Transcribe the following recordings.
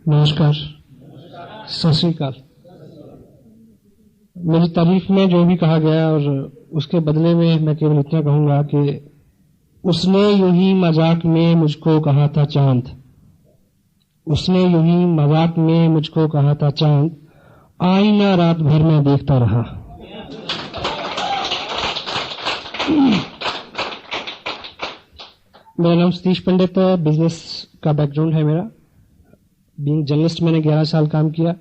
नमस्कार, सत श्री अकाल। मेरी तारीफ में जो भी कहा गया और उसके बदले में मैं केवल इतना कहूंगा कि उसने यूं ही मजाक में मुझको कहा था चांद, उसने यूं ही मजाक में मुझको कहा था चांद, आईना रात भर में देखता रहा। मेरा नाम सतीश पंडित है, बिजनेस का बैकग्राउंड है मेरा। बीइंग जर्नलिस्ट मैंने 11 साल काम किया।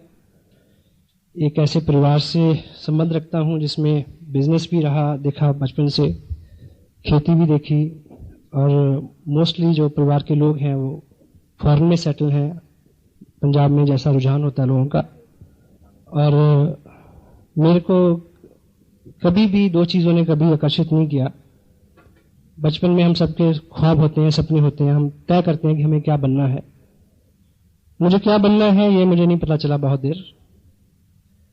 एक ऐसे परिवार से संबंध रखता हूं जिसमें बिजनेस भी रहा, देखा बचपन से, खेती भी देखी, और मोस्टली जो परिवार के लोग हैं वो फॉरेन में सेटल हैं, पंजाब में जैसा रुझान होता है लोगों का। और मेरे को कभी भी दो चीज़ों ने कभी आकर्षित नहीं किया। बचपन में हम सबके ख्वाब होते हैं, सपने होते हैं, हम तय करते हैं कि हमें क्या बनना है। मुझे क्या बनना है ये मुझे नहीं पता चला बहुत देर,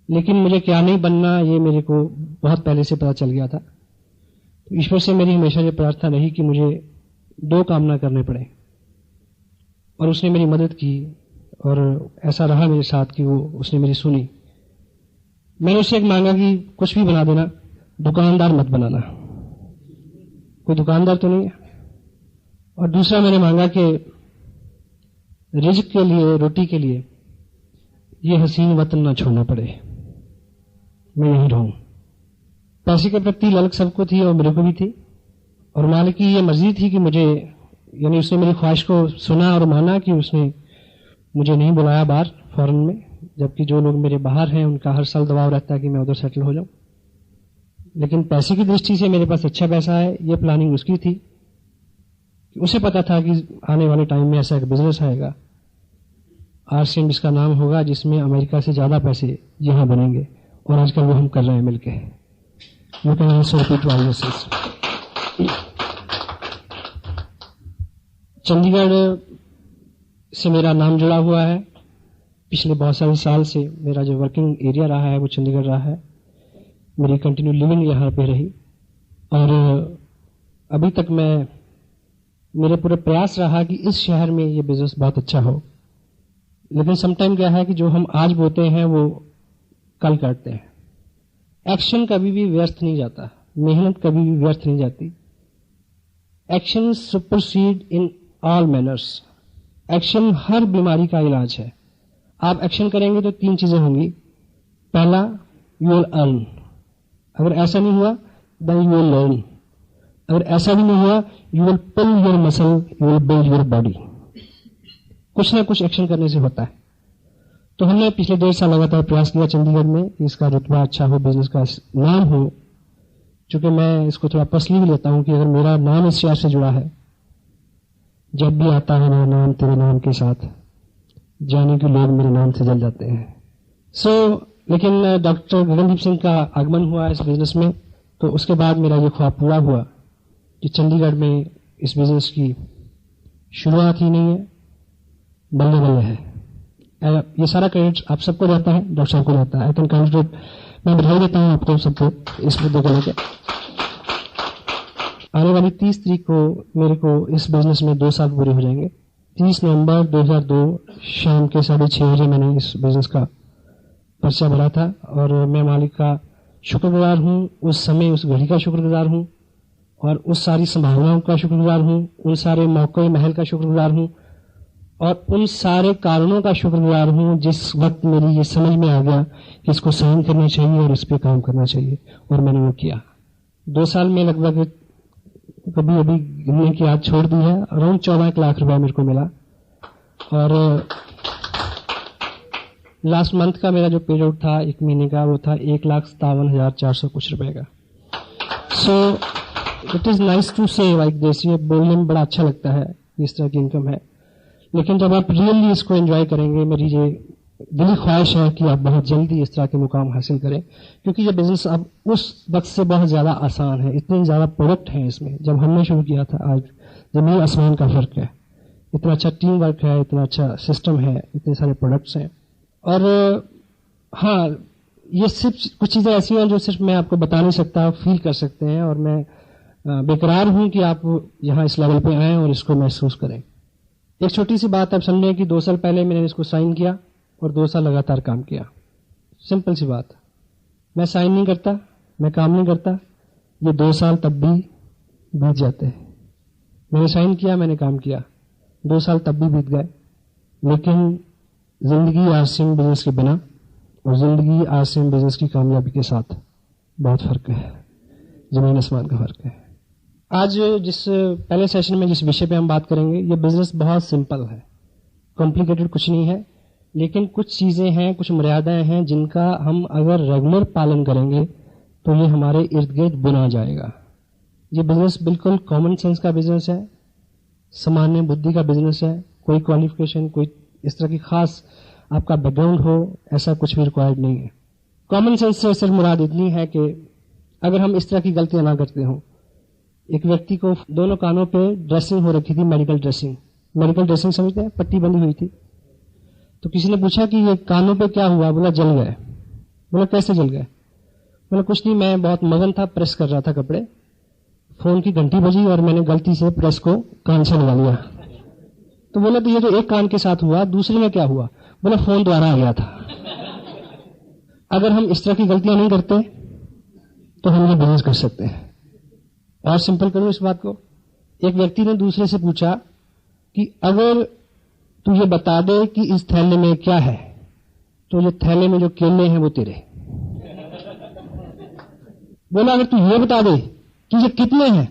लेकिन मुझे क्या नहीं बनना ये मेरे को बहुत पहले से पता चल गया था। तो ईश्वर से मेरी हमेशा ये प्रार्थना रही कि मुझे दो काम ना करने पड़े, और उसने मेरी मदद की, और ऐसा रहा मेरे साथ कि उसने मेरी सुनी। मैंने उससे एक मांगा कि कुछ भी बना देना, दुकानदार मत बनाना, कोई दुकानदार तो नहीं है। और दूसरा मैंने मांगा कि रिज़्क के लिए, रोटी के लिए ये हसीन वतन ना छोड़ना पड़े, मैं यहीं रहूं। पैसे के प्रति ललक सबको थी और मेरे को भी थी, और मालिक की ये मर्जी थी कि मुझे, यानी उसने मेरी ख्वाहिश को सुना और माना कि उसने मुझे नहीं बुलाया बाहर फॉरेन में, जबकि जो लोग मेरे बाहर हैं उनका हर साल दबाव रहता है कि मैं उधर सेटल हो जाऊं। लेकिन पैसे की दृष्टि से मेरे पास अच्छा पैसा है, ये प्लानिंग उसकी थी। उसे पता था कि आने वाले टाइम में ऐसा एक बिजनेस आएगा, आरसीएम इसका नाम होगा, जिसमें अमेरिका से ज्यादा पैसे यहां बनेंगे, और आजकल वो हम कर रहे हैं मिलके। You can also repeat why this is. Chandigarh से मेरा नाम जुड़ा हुआ है। पिछले बहुत सारे साल से मेरा जो वर्किंग एरिया रहा है वो चंडीगढ़ रहा है। मेरी कंटिन्यू लिविंग यहाँ पे रही, और अभी तक मेरे पूरे प्रयास रहा कि इस शहर में ये बिजनेस बहुत अच्छा हो। लेकिन समटाइम क्या है कि जो हम आज बोते हैं वो कल करते हैं। एक्शन कभी भी व्यर्थ नहीं जाता, मेहनत कभी भी व्यर्थ नहीं जाती। Action supersede in all manners. Action हर बीमारी का इलाज है। आप एक्शन करेंगे तो तीन चीजें होंगी। पहला, यू विल अर्न। अगर ऐसा नहीं हुआ देन यू विल लर्न। अगर ऐसा भी नहीं हुआ, you will pull your muscle, you will build your body. कुछ ना कुछ एक्शन करने से होता है। तो हमने पिछले 1.5 साल लगातार प्रयास किया चंडीगढ़ में कि इसका रुतबा अच्छा हो, बिजनेस का नाम हो। चूंकि मैं इसको थोड़ा पर्सनली भी लेता हूं कि अगर मेरा नाम इस शहर से जुड़ा है, जब भी आता है मेरा नाम तेरे नाम के साथ, जाने के लोग मेरे नाम से जल जाते हैं। लेकिन डॉक्टर गगनदीप सिंह का आगमन हुआ इस बिजनेस में, तो उसके बाद मेरा ये ख्वाब पूरा हुआ कि चंडीगढ़ में इस बिजनेस की शुरुआत ही नहीं है, बल्ले बल्ले है। ये सारा क्रेडिट आप सबको जाता है, डॉक्टर साहब को जाता है। आई कैन कांग्रेचुलेट, मैं बधाई देता हूँ आपको सबको इस मुद्दे को लेकर। आने वाली 30 तारीख को मेरे को इस बिजनेस में 2 साल पूरे हो जाएंगे। 30 नवंबर 2002 शाम के 6:30 बजे मैंने इस बिजनेस का पर्चा भरा था, और मैं मालिक का शुक्रगुजार हूँ, उस समय उस घड़ी का शुक्रगुजार हूँ, और उस सारी संभावनाओं का शुक्रगुजार हूँ, उन सारे मौके महल का शुक्रगुजार हूँ, और उन सारे कारणों का शुक्रगुजार हूँ जिस वक्त मेरी ये समझ में आ गया कि इसको साइन करना चाहिए और इस पे काम करना चाहिए, और मैंने वो किया। 2 साल में लगभग, कभी अभी गिनने की याद छोड़ दी है, अराउंड 14 लाख रुपया मेरे को मिला। और लास्ट मंथ का मेरा जो पे आउट था 1 महीने का, वो था 1,57,400 कुछ रुपए का। So it is nice to say like this. ये बोलने में बड़ा अच्छा लगता है इस तरह की इनकम है, लेकिन जब आप रियली इसको एंजॉय करेंगे, मेरी ये दिली ख्वाहिश है कि आप बहुत जल्दी इस तरह के मुकाम हासिल करें, क्योंकि ये बिजनेस अब उस वक्त से बहुत ज्यादा आसान है। इतने ज्यादा प्रोडक्ट हैं इसमें। जब हमने शुरू किया था, आज जमीन आसमान का फर्क है। इतना अच्छा टीम वर्क है, इतना अच्छा सिस्टम है, इतने सारे प्रोडक्ट्स हैं। और हाँ, ये सिर्फ कुछ चीजें ऐसी हैं जो सिर्फ मैं आपको बता नहीं सकता, फील कर सकते हैं, और मैं बेकरार हूं कि आप यहाँ इस लेवल पे आएं और इसको महसूस करें। एक छोटी सी बात आप समझें कि 2 साल पहले मैंने इसको साइन किया और 2 साल लगातार काम किया। सिंपल सी बात। मैं साइन नहीं करता, मैं काम नहीं करता, ये 2 साल तब भी बीत जाते हैं। मैंने साइन किया, मैंने काम किया, 2 साल तब भी बीत गए। लेकिन जिंदगी आसिम बिजनेस के बिना और जिंदगी आसिम बिजनेस की कामयाबी के साथ बहुत फर्क है, जमीन आसमान का फर्क है। आज जिस पहले सेशन में जिस विषय पे हम बात करेंगे, ये बिजनेस बहुत सिंपल है, कॉम्प्लिकेटेड कुछ नहीं है, लेकिन कुछ चीजें हैं, कुछ मर्यादाएं हैं जिनका हम अगर रेगुलर पालन करेंगे तो ये हमारे इर्द गिर्द बुना जाएगा। ये बिजनेस बिल्कुल कॉमन सेंस का बिजनेस है, सामान्य बुद्धि का बिजनेस है। कोई क्वालिफिकेशन, कोई इस तरह की खास आपका बैकग्राउंड हो, ऐसा कुछ भी रिक्वायर्ड नहीं है। कॉमन सेंस से सिर्फ मुराद इतनी है कि अगर हम इस तरह की गलतियां ना करते हों। एक व्यक्ति को दोनों कानों पे ड्रेसिंग हो रखी थी, मेडिकल ड्रेसिंग। मेडिकल ड्रेसिंग समझते हैं, पट्टी बंधी हुई थी। तो किसी ने पूछा कि ये कानों पे क्या हुआ? बोला जल गए। बोला कैसे जल गए? बोला कुछ नहीं, मैं बहुत मगन था, प्रेस कर रहा था कपड़े, फोन की घंटी बजी और मैंने गलती से प्रेस को कान से लगा लिया। तो बोला तो ये तो एक कान के साथ हुआ, दूसरे में क्या हुआ? बोला फोन द्वारा आ गया था। अगर हम इस तरह की गलतियां नहीं करते तो हम ये बिजनेस कर सकते हैं। और सिंपल करूं इस बात को, एक व्यक्ति ने दूसरे से पूछा कि अगर तू ये बता दे कि इस थैले में क्या है, तो ये थैले में जो केले हैं वो तेरे। बोला अगर तू ये बता दे कि ये कितने हैं,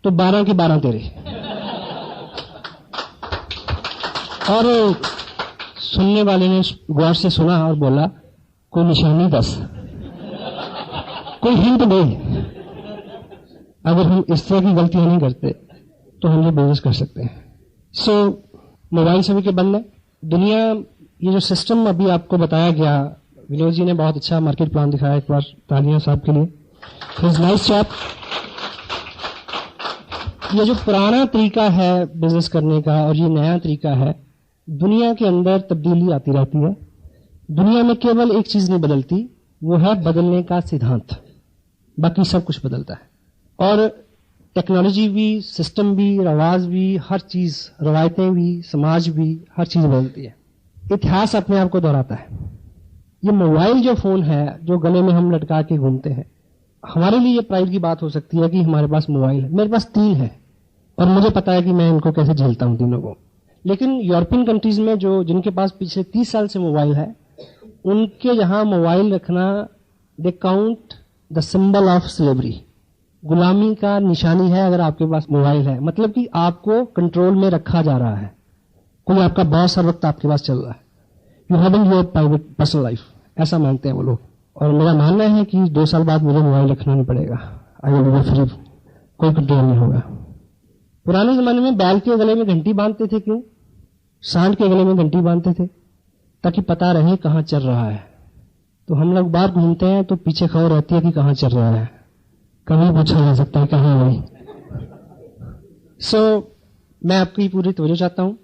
तो 12 के 12 तेरे। और सुनने वाले ने गौर से सुना और बोला कोई निशानी दस, कोई हिंट दे। अगर हम इस तरह की गलतियां नहीं करते तो हम ये बिजनेस कर सकते हैं। सो मोबाइल सभी के बंद है। दुनिया, ये जो सिस्टम अभी आपको बताया गया, विनोद जी ने बहुत अच्छा मार्केट प्लान दिखाया, एक बार तालियां साहब के लिए। Nice job. ये जो पुराना तरीका है बिजनेस करने का और ये नया तरीका है, दुनिया के अंदर तब्दीली आती रहती है। दुनिया में केवल एक चीज नहीं बदलती, वो है बदलने का सिद्धांत। बाकी सब कुछ बदलता है। और टेक्नोलॉजी भी, सिस्टम भी, रवाज भी, हर चीज, रवायतें भी, समाज भी, हर चीज बदलती है। इतिहास अपने आप को दोहराता है। ये मोबाइल जो फोन है जो गले में हम लटका के घूमते हैं, हमारे लिए ये प्राइड की बात हो सकती है कि हमारे पास मोबाइल है। मेरे पास 3 है और मुझे पता है कि मैं इनको कैसे झेलता हूं तीनों को। लेकिन यूरोपियन कंट्रीज में जो जिनके पास पिछले 30 साल से मोबाइल है, उनके यहां मोबाइल रखना, they count the symbol of slavery, गुलामी का निशानी है अगर आपके पास मोबाइल है। मतलब कि आपको कंट्रोल में रखा जा रहा है, कोई आपका बॉस हर वक्त आपके पास चल रहा है। You having your private personal life, ऐसा मानते हैं वो लोग। और मेरा मानना है कि 2 साल बाद मुझे मोबाइल रखना नहीं पड़ेगा। आई विल बी फ्री, कोई कंट्रोल नहीं होगा। पुराने जमाने में बैल के गले में घंटी बांधते थे, क्यों? सांड के गले में घंटी बांधते थे ताकि पता रहे कहां चल रहा है। तो हम लोग बाहर घूमते हैं तो पीछे खबर रहती है कि कहां चल रहा है, कभी पूछा जा सकता है कहां है। सो मैं आपकी पूरी तवज्जो चाहता हूं।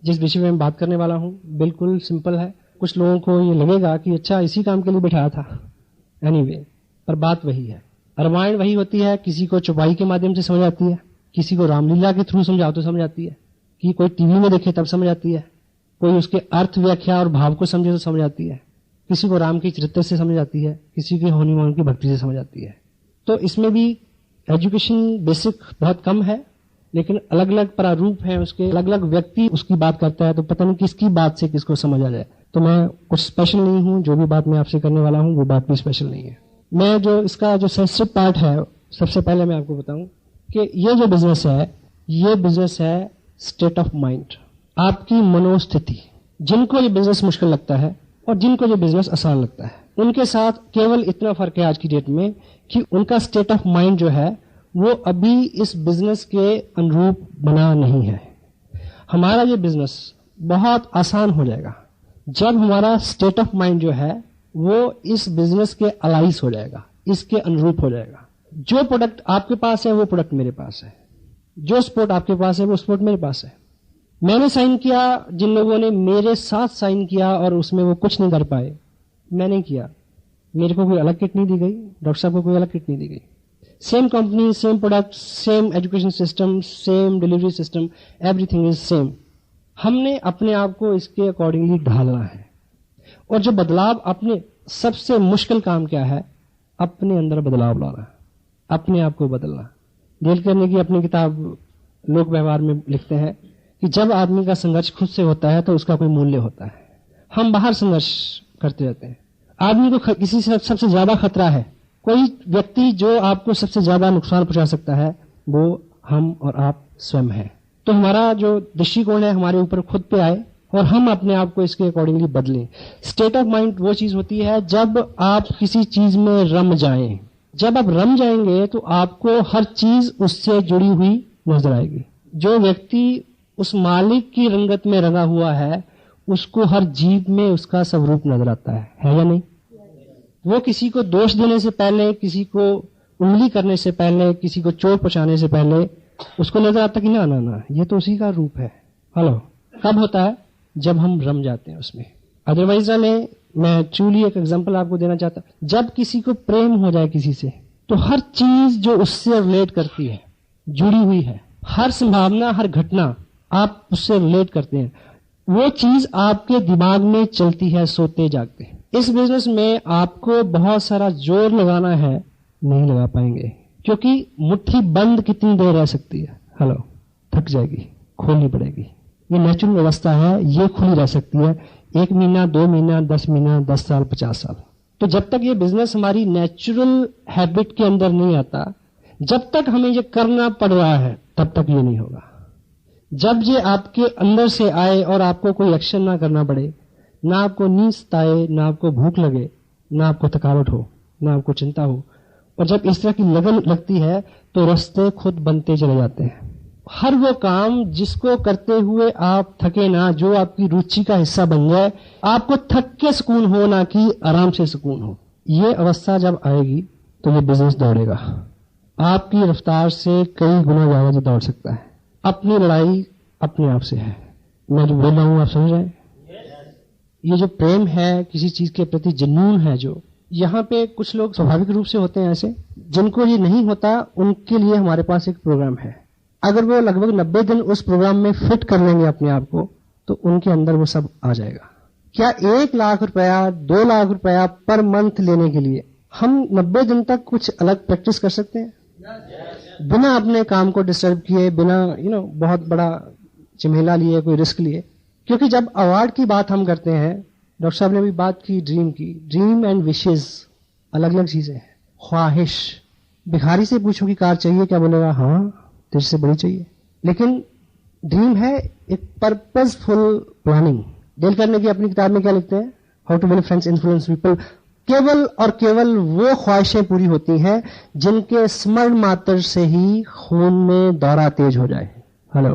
जिस विषय में मैं बात करने वाला हूं बिल्कुल सिंपल है। कुछ लोगों को ये लगेगा कि अच्छा इसी काम के लिए बिठाया था, एनीवे, पर बात वही है। रामायण वही होती है, किसी को चौपाई के माध्यम से समझ आती है, किसी को रामलीला के थ्रू समझाओ तो समझ आती है, कि कोई टीवी में देखे तब समझ आती है, कोई उसके अर्थ, व्याख्या और भाव को समझे तो समझ आती है, किसी को राम के चरित्र से समझ आती है, किसी की हनुमान की भक्ति से समझ आती है। तो इसमें भी एजुकेशन बेसिक बहुत कम है, लेकिन अलग अलग प्रारूप हैं उसके, अलग अलग व्यक्ति उसकी बात करता है, तो पता नहीं किसकी बात से किसको समझ आ जाए। तो मैं कुछ स्पेशल नहीं हूं, जो भी बात मैं आपसे करने वाला हूं वो बात भी स्पेशल नहीं है। मैं जो इसका जो सेंसिटिव पार्ट है, सबसे पहले मैं आपको बताऊं कि ये जो बिजनेस है, ये बिजनेस है स्टेट ऑफ माइंड, आपकी मनोस्थिति। जिनको ये बिजनेस मुश्किल लगता है और जिनको ये बिजनेस आसान लगता है, उनके साथ केवल इतना फर्क है आज की डेट में कि उनका स्टेट ऑफ माइंड जो है वो अभी इस बिजनेस के अनुरूप बना नहीं है। हमारा ये बिजनेस बहुत आसान हो जाएगा जब हमारा स्टेट ऑफ माइंड जो है वो इस बिजनेस के अलाइस हो जाएगा, इसके अनुरूप हो जाएगा। जो प्रोडक्ट आपके पास है वो प्रोडक्ट मेरे पास है, जो स्पोर्ट आपके पास है वो स्पोर्ट मेरे पास है। मैंने साइन किया, जिन लोगों ने मेरे साथ साइन किया और उसमें वो कुछ नहीं कर पाए, मैंने किया। मेरे को कोई अलग किट नहीं दी गई, डॉक्टर साहब को कोई अलग किट नहीं दी गई। Same company, same product, same education system, same delivery system, everything is same. हमने अपने आप को इसके अकॉर्डिंगली ढालना है। और जो बदलाव, अपने सबसे मुश्किल काम क्या है? अपने अंदर बदलाव लाना, अपने आप को बदलना। डेल कार्नेगी की अपनी किताब लोक व्यवहार में लिखते हैं कि जब आदमी का संघर्ष खुद से होता है तो उसका कोई मूल्य होता है। हम बाहर संघर्ष करते रहते हैं। आदमी को किसी से सबसे ज्यादा खतरा है, कोई व्यक्ति जो आपको सबसे ज्यादा नुकसान पहुंचा सकता है, वो हम और आप स्वयं हैं। तो हमारा जो दृष्टिकोण है हमारे ऊपर खुद पे आए और हम अपने आप को इसके अकॉर्डिंगली बदलें। स्टेट ऑफ माइंड वो चीज होती है जब आप किसी चीज में रम जाएं। जब आप रम जाएंगे तो आपको हर चीज उससे जुड़ी हुई नजर आएगी। जो व्यक्ति उस मालिक की रंगत में रंगा हुआ है, उसको हर जीव में उसका स्वरूप नजर आता है या नहीं? वो किसी को दोष देने से पहले, किसी को उंगली करने से पहले, किसी को चोट पहुंचाने से पहले उसको नजर आता कि ना ना ना, ये तो उसी का रूप है। हेलो, कब होता है? जब हम रम जाते हैं उसमें। अदरवाइज मैं ट्रूली एक एग्जांपल आपको देना चाहता हूं। जब किसी को प्रेम हो जाए किसी से, तो हर चीज जो उससे रिलेट करती है, जुड़ी हुई है, हर संभावना, हर घटना आप उससे रिलेट करते हैं, वो चीज आपके दिमाग में चलती है सोते जागते। इस बिजनेस में आपको बहुत सारा जोर लगाना है, नहीं लगा पाएंगे, क्योंकि मुट्ठी बंद कितनी देर रह सकती है? हेलो, थक जाएगी, खोलनी पड़ेगी। ये नेचुरल व्यवस्था है, ये खुली रह सकती है 1 महीना, 2 महीना, 10 महीना, 10 साल, 50 साल। तो जब तक ये बिजनेस हमारी नेचुरल हैबिट के अंदर नहीं आता, जब तक हमें ये करना पड़ रहा है, तब तक ये नहीं होगा। जब ये आपके अंदर से आए और आपको कोई एक्शन ना करना पड़े, ना आपको नींद सताए, ना आपको भूख लगे, ना आपको थकावट हो, ना आपको चिंता हो, और जब इस तरह की लगन लगती है तो रास्ते खुद बनते चले जाते हैं। हर वो काम जिसको करते हुए आप थके ना, जो आपकी रुचि का हिस्सा बन जाए, आपको थक के सुकून हो, ना कि आराम से सुकून हो। ये अवस्था जब आएगी तो ये बिजनेस दौड़ेगा, आपकी रफ्तार से कई गुना ज्यादा दौड़ सकता है। अपनी लड़ाई अपने आप से है। मैं जो बोल रहा हूं आप समझ रहे हैं? ये जो प्रेम है, किसी चीज के प्रति जुनून है, जो यहाँ पे कुछ लोग स्वाभाविक रूप से होते हैं ऐसे, जिनको ये नहीं होता, उनके लिए हमारे पास एक प्रोग्राम है। अगर वो लगभग 90 दिन उस प्रोग्राम में फिट कर लेंगे अपने आप को, तो उनके अंदर वो सब आ जाएगा। क्या 1 लाख रुपया, 2 लाख रुपया पर मंथ लेने के लिए हम 90 दिन तक कुछ अलग प्रैक्टिस कर सकते हैं? बिना अपने काम को डिस्टर्ब किए, बिना बहुत बड़ा झमेला लिए, कोई रिस्क लिए। क्योंकि जब अवार्ड की बात हम करते हैं, डॉक्टर साहब ने भी बात की ड्रीम की, ड्रीम एंड विशेस अलग अलग चीजें हैं। ख्वाहिश, भिखारी से पूछो कि कार चाहिए, क्या बोलेगा? हाँ, तेरे से बड़ी चाहिए। लेकिन ड्रीम है एक पर्पसफुल प्लानिंग। डेल कार्नेगी अपनी किताब में क्या लिखते हैं? How to win friends, influence people. केवल और केवल वो ख्वाहिशें पूरी होती हैं जिनके स्मरण मात्र से ही खून में दौरा तेज हो जाए। हेलो,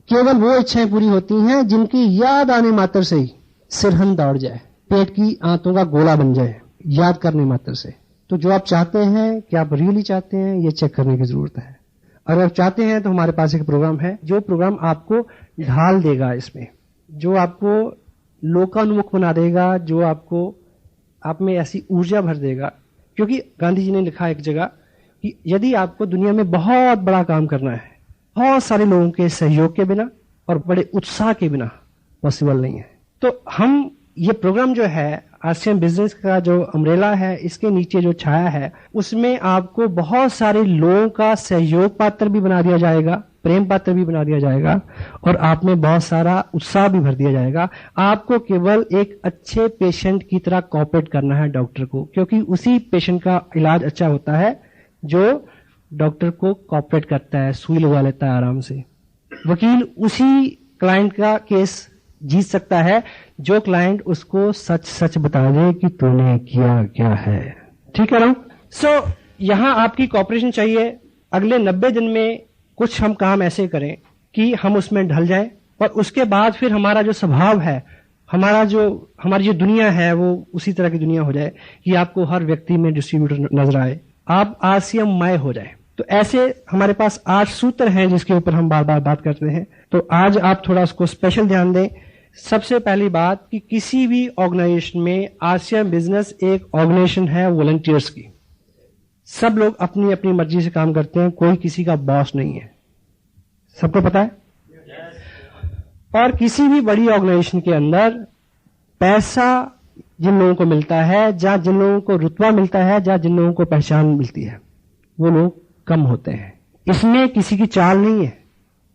केवल वो इच्छाएं पूरी होती हैं जिनकी याद आने मात्र से ही सिरहन दौड़ जाए, पेट की आंतों का गोला बन जाए, याद करने मात्र से। तो जो आप चाहते हैं, क्या आप रियली चाहते हैं, ये चेक करने की जरूरत है। अगर आप चाहते हैं तो हमारे पास एक प्रोग्राम है, जो प्रोग्राम आपको ढाल देगा इसमें, जो आपको लोकानुमुख बना देगा, जो आपको आप में ऐसी ऊर्जा भर देगा। क्योंकि गांधी जी ने लिखा एक जगह कि यदि आपको दुनिया में बहुत बड़ा काम करना है, बहुत सारे लोगों के सहयोग के बिना और बड़े उत्साह के बिना पॉसिबल नहीं है। तो हम ये प्रोग्राम जो है, आसियान बिजनेस का जो अम्ब्रेला है, इसके नीचे जो छाया है, उसमें आपको बहुत सारे लोगों का सहयोग पात्र भी बना दिया जाएगा, प्रेम पात्र भी बना दिया जाएगा, और आप में बहुत सारा उत्साह भी भर दिया जाएगा। आपको केवल एक अच्छे पेशेंट की तरह कोऑपरेट करना है डॉक्टर को, क्योंकि उसी पेशेंट का इलाज अच्छा होता है जो डॉक्टर को कोऑपरेट करता है, सुई लगा लेता है आराम से। वकील उसी क्लाइंट का केस जीत सकता है जो क्लाइंट उसको सच सच बता दे कि तूने किया क्या है। ठीक है ना? सो यहां आपकी कोऑपरेशन चाहिए। अगले 90 दिन में कुछ हम काम ऐसे करें कि हम उसमें ढल जाएं, और उसके बाद फिर हमारा जो स्वभाव है, हमारी जो दुनिया है, वो उसी तरह की दुनिया हो जाए कि आपको हर व्यक्ति में डिस्ट्रीब्यूटर नजर आए, आप आसियममय हो जाए। तो ऐसे हमारे पास 8 सूत्र हैं जिसके ऊपर हम बार बार बात करते हैं। तो आज आप थोड़ा उसको स्पेशल ध्यान दें। सबसे पहली बात कि किसी भी ऑर्गेनाइजेशन में, आसियान बिजनेस एक ऑर्गेनाइजेशन है वॉलंटियर्स की। सब लोग अपनी अपनी मर्जी से काम करते हैं, कोई किसी का बॉस नहीं है। सबको पता है? और किसी भी बड़ी ऑर्गेनाइजेशन के अंदर पैसा जिन लोगों को मिलता है, जहां जिन लोगों को रुतबा मिलता है, जहां जिन लोगों को पहचान मिलती है, वो लोग कम होते हैं। इसमें किसी की चाल नहीं है,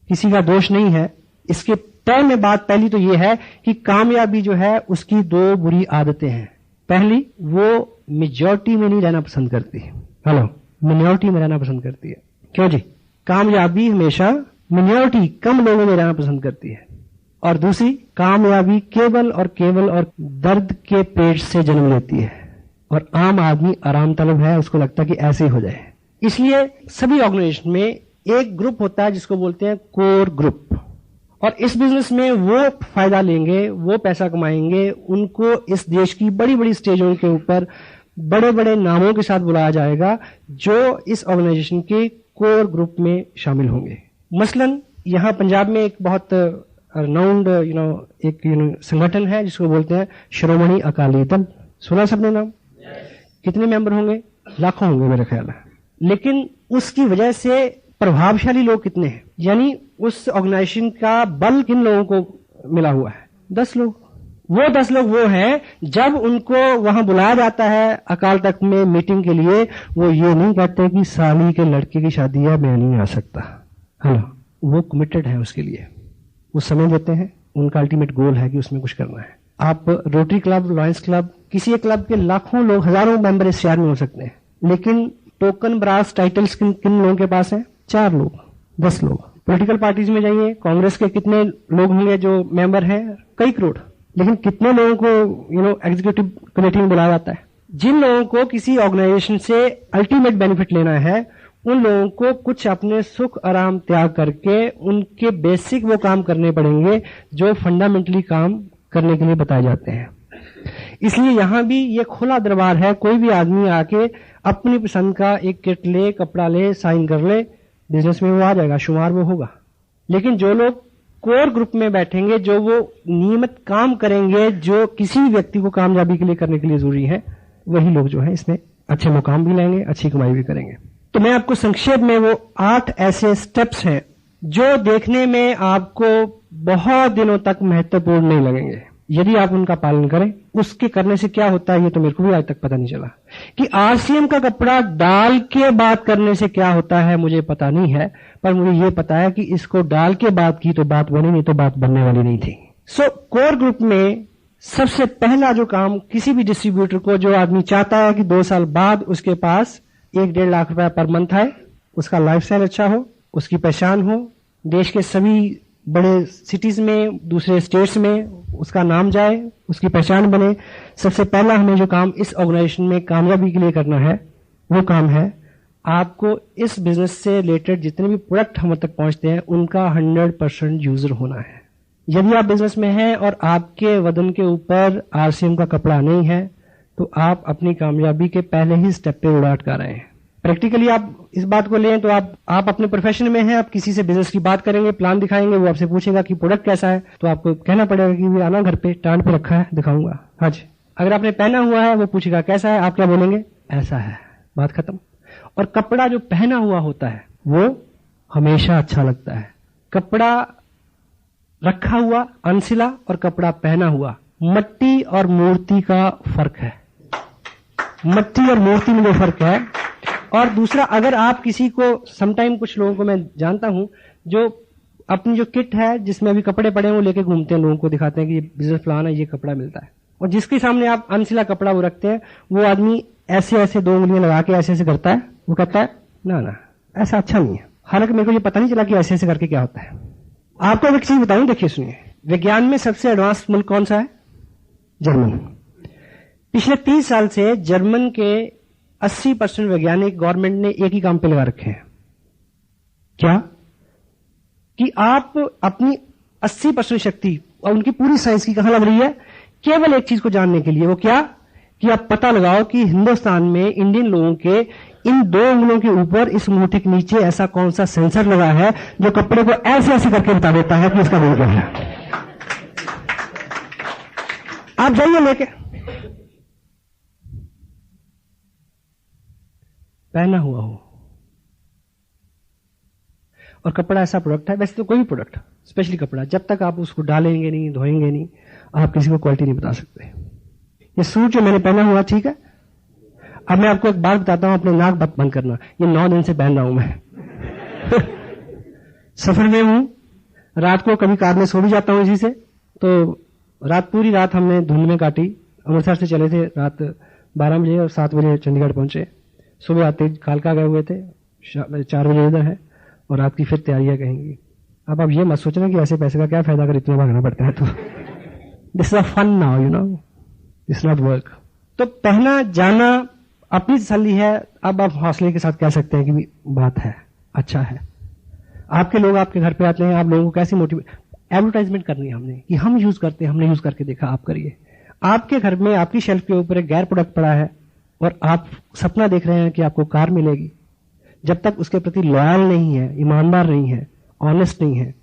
किसी का दोष नहीं है। इसके तय में बात पहली तो ये है कि कामयाबी जो है उसकी दो बुरी आदतें हैं। पहली, वो मेजॉरिटी में नहीं रहना पसंद करती, हेलो, मिनॉरिटी में रहना पसंद करती है। क्यों जी? कामयाबी हमेशा मिनॉरिटी, कम लोगों में रहना पसंद करती है। और दूसरी, कामयाबी केवल और दर्द के पेट से जन्म लेती है, और आम आदमी आराम तलब है, उसको लगता है कि ऐसे ही हो जाए। इसलिए सभी ऑर्गेनाइजेशन में एक ग्रुप होता है जिसको बोलते हैं कोर ग्रुप, और इस बिजनेस में वो फायदा लेंगे, वो पैसा कमाएंगे, उनको इस देश की बड़ी बड़ी स्टेजों के ऊपर बड़े बड़े नामों के साथ बुलाया जाएगा जो इस ऑर्गेनाइजेशन के कोर ग्रुप में शामिल होंगे। मसलन यहां पंजाब में एक बहुत रिनाउंड एक संगठन है जिसको बोलते हैं श्रोमणी अकाली दल। सुना सबने नाम? कितने मेंबर होंगे? लाखों होंगे मेरे ख्याल है। लेकिन उसकी वजह से प्रभावशाली लोग कितने हैं? यानी उस ऑर्गेनाइजेशन का बल किन लोगों को मिला हुआ है? 10 लोग। वो 10 लोग वो हैं, जब उनको वहां बुलाया जाता है अकाल तख्त में मीटिंग के लिए, वो ये नहीं कहते कि साली के लड़के की शादी है, मैं नहीं आ सकता। हेलो, वो कमिटेड है उसके लिए, वो समय देते हैं, उनका अल्टीमेट गोल है कि उसमें कुछ करना है। आप रोटरी क्लब, लॉयंस क्लब, किसी एक क्लब के लाखों लोग, हजारों मेंबर इस शहर में हो सकते हैं, लेकिन टोकन ब्रास टाइटल्स किन किन लोगों के पास है? 4 लोग, 10 लोग। पॉलिटिकल पार्टीज में जाइए, कांग्रेस के कितने लोग होंगे जो मेंबर हैं? कई करोड़। लेकिन कितने लोगों को एग्जीक्यूटिव कमेटी में बुलाया जाता है? जिन लोगों को किसी ऑर्गेनाइजेशन से अल्टीमेट बेनिफिट लेना है, उन लोगों को कुछ अपने सुख आराम त्याग करके उनके बेसिक वो काम करने पड़ेंगे जो फंडामेंटली काम करने के लिए बताए जाते हैं। इसलिए यहां भी ये खुला दरबार है, कोई भी आदमी आके अपनी पसंद का एक किट ले, कपड़ा ले, साइन कर ले, बिजनेस में वो आ जाएगा, शुमार वो होगा। लेकिन जो लोग कोर ग्रुप में बैठेंगे, जो वो नियमित काम करेंगे, जो किसी व्यक्ति को कामयाबी के लिए करने के लिए जरूरी है, वही लोग जो है इसमें अच्छे मुकाम भी लेंगे, अच्छी कमाई भी करेंगे। तो मैं आपको संक्षेप में वो 8 ऐसे स्टेप्स हैं जो देखने में आपको बहुत दिनों तक महत्वपूर्ण नहीं लगेंगे, यदि आप उनका पालन करें। उसके करने से क्या होता है ये तो मेरे को भी आज तक पता नहीं चला। कि आरसीएम का कपड़ा डाल के बात करने से क्या होता है मुझे पता नहीं है, पर मुझे ये पता है कि इसको डाल के बात की तो बात बनी, नहीं तो बात बनने वाली नहीं थी। सो कोर ग्रुप में सबसे पहला जो काम किसी भी डिस्ट्रीब्यूटर को, जो आदमी चाहता है कि 2 साल बाद उसके पास 1-1.5 लाख रुपया पर मंथ आए, उसका लाइफस्टाइल अच्छा हो, उसकी पहचान हो, देश के सभी बड़े सिटीज में, दूसरे स्टेट्स में उसका नाम जाए, उसकी पहचान बने, सबसे पहला हमें जो काम इस ऑर्गेनाइजेशन में कामयाबी के लिए करना है, वो काम है आपको इस बिजनेस से रिलेटेड जितने भी प्रोडक्ट हम तक पहुंचते हैं उनका 100% यूजर होना है। यदि आप बिजनेस में हैं और आपके वजन के ऊपर आरसीएम का कपड़ा नहीं है, तो आप अपनी कामयाबी के पहले ही स्टेप पे उड़ा अटका रहे हैं। प्रैक्टिकली आप इस बात को लें तो आप अपने प्रोफेशन में हैं, आप किसी से बिजनेस की बात करेंगे, प्लान दिखाएंगे, वो आपसे पूछेगा कि प्रोडक्ट कैसा है, तो आपको कहना पड़ेगा कि वो आना घर पे टांड पे रखा है, दिखाऊंगा। हाँ जी। अगर आपने पहना हुआ है, वो पूछेगा कैसा है, आप क्या बोलेंगे? ऐसा है, बात खत्म। और कपड़ा जो पहना हुआ होता है वो हमेशा अच्छा लगता है। कपड़ा रखा हुआ अनसिला और कपड़ा पहना हुआ, मट्टी और मूर्ति का फर्क है। मट्टी और मूर्ति में जो फर्क है। और दूसरा, अगर आप किसी को, समटाइम कुछ लोगों को मैं जानता हूं जो अपनी जो किट है जिसमें अभी कपड़े पड़े हैं वो लेके घूमते हैं, लोगों को दिखाते हैं कि बिजनेस प्लान है, ये कपड़ा मिलता है, और जिसके सामने आप अनसिला कपड़ा वो रखते हैं, वो आदमी ऐसे ऐसे 2 उंगलियां लगा के ऐसे ऐसे करता है, वो कहता है ना ना ऐसा अच्छा नहीं है। हालांकि मेरे को ये पता नहीं चला कि ऐसे ऐसे करके क्या होता है। आपको एक चीज बताऊं, देखिए सुनिए, विज्ञान में सबसे एडवांस मुल्क कौन सा है? जर्मन। पिछले 30 साल से जर्मन के 80% वैज्ञानिक गवर्नमेंट ने एक ही काम पे लगा रखे हैं। क्या? कि आप अपनी 80% शक्ति और उनकी पूरी साइंस की कहां लग रही है? केवल एक चीज को जानने के लिए। वो क्या? कि आप पता लगाओ कि हिंदुस्तान में इंडियन लोगों के इन 2 उंगलियों के ऊपर, इस मुट्ठी के नीचे ऐसा कौन सा सेंसर लगा है जो कपड़े को ऐसे ऐसे करके बता देता है कि इसका रोल क्या है। आप जाइए लेके, पहना हुआ हो। और कपड़ा ऐसा प्रोडक्ट है, वैसे तो कोई भी प्रोडक्ट, स्पेशली कपड़ा, जब तक आप उसको डालेंगे नहीं, धोएंगे नहीं, आप किसी को क्वालिटी नहीं बता सकते। ये सूट जो मैंने पहना हुआ, ठीक है, अब मैं आपको एक बात बताता हूं, अपने नाक बंद करना, ये 9 दिन से पहन रहा हूं मैं। सफर में हूं, रात को कभी कार में सो भी जाता हूं इसी से, तो पूरी रात हमने धुंध में काटी। अमृतसर से चले थे रात 12 बजे और 7 बजे चंडीगढ़ पहुंचे। सुबह आते कालका गए हुए थे, 4 बजे इधर है, और रात की फिर तैयारियां कहेंगी। अब आप ये मत सोचना कि ऐसे पैसे का क्या फायदा अगर इतना भागना पड़ता है तो। This is a fun now, you know, this not work. तो पहना जाना अपनी तसल्ली है। अब आप हौसले के साथ कह सकते हैं कि बात है, अच्छा है। आपके लोग आपके घर पे आते हैं, आप लोगों को कैसे मोटिवेट, एडवर्टाइजमेंट करनी है हमने कि हम यूज करते हैं, हमने यूज करके देखा, आप करिए। आपके घर में आपकी शेल्फ के ऊपर एक गैर प्रोडक्ट पड़ा है और आप सपना देख रहे हैं कि आपको कार मिलेगी, जब तक उसके प्रति लॉयल नहीं है, ईमानदार नहीं है, ऑनेस्ट नहीं है,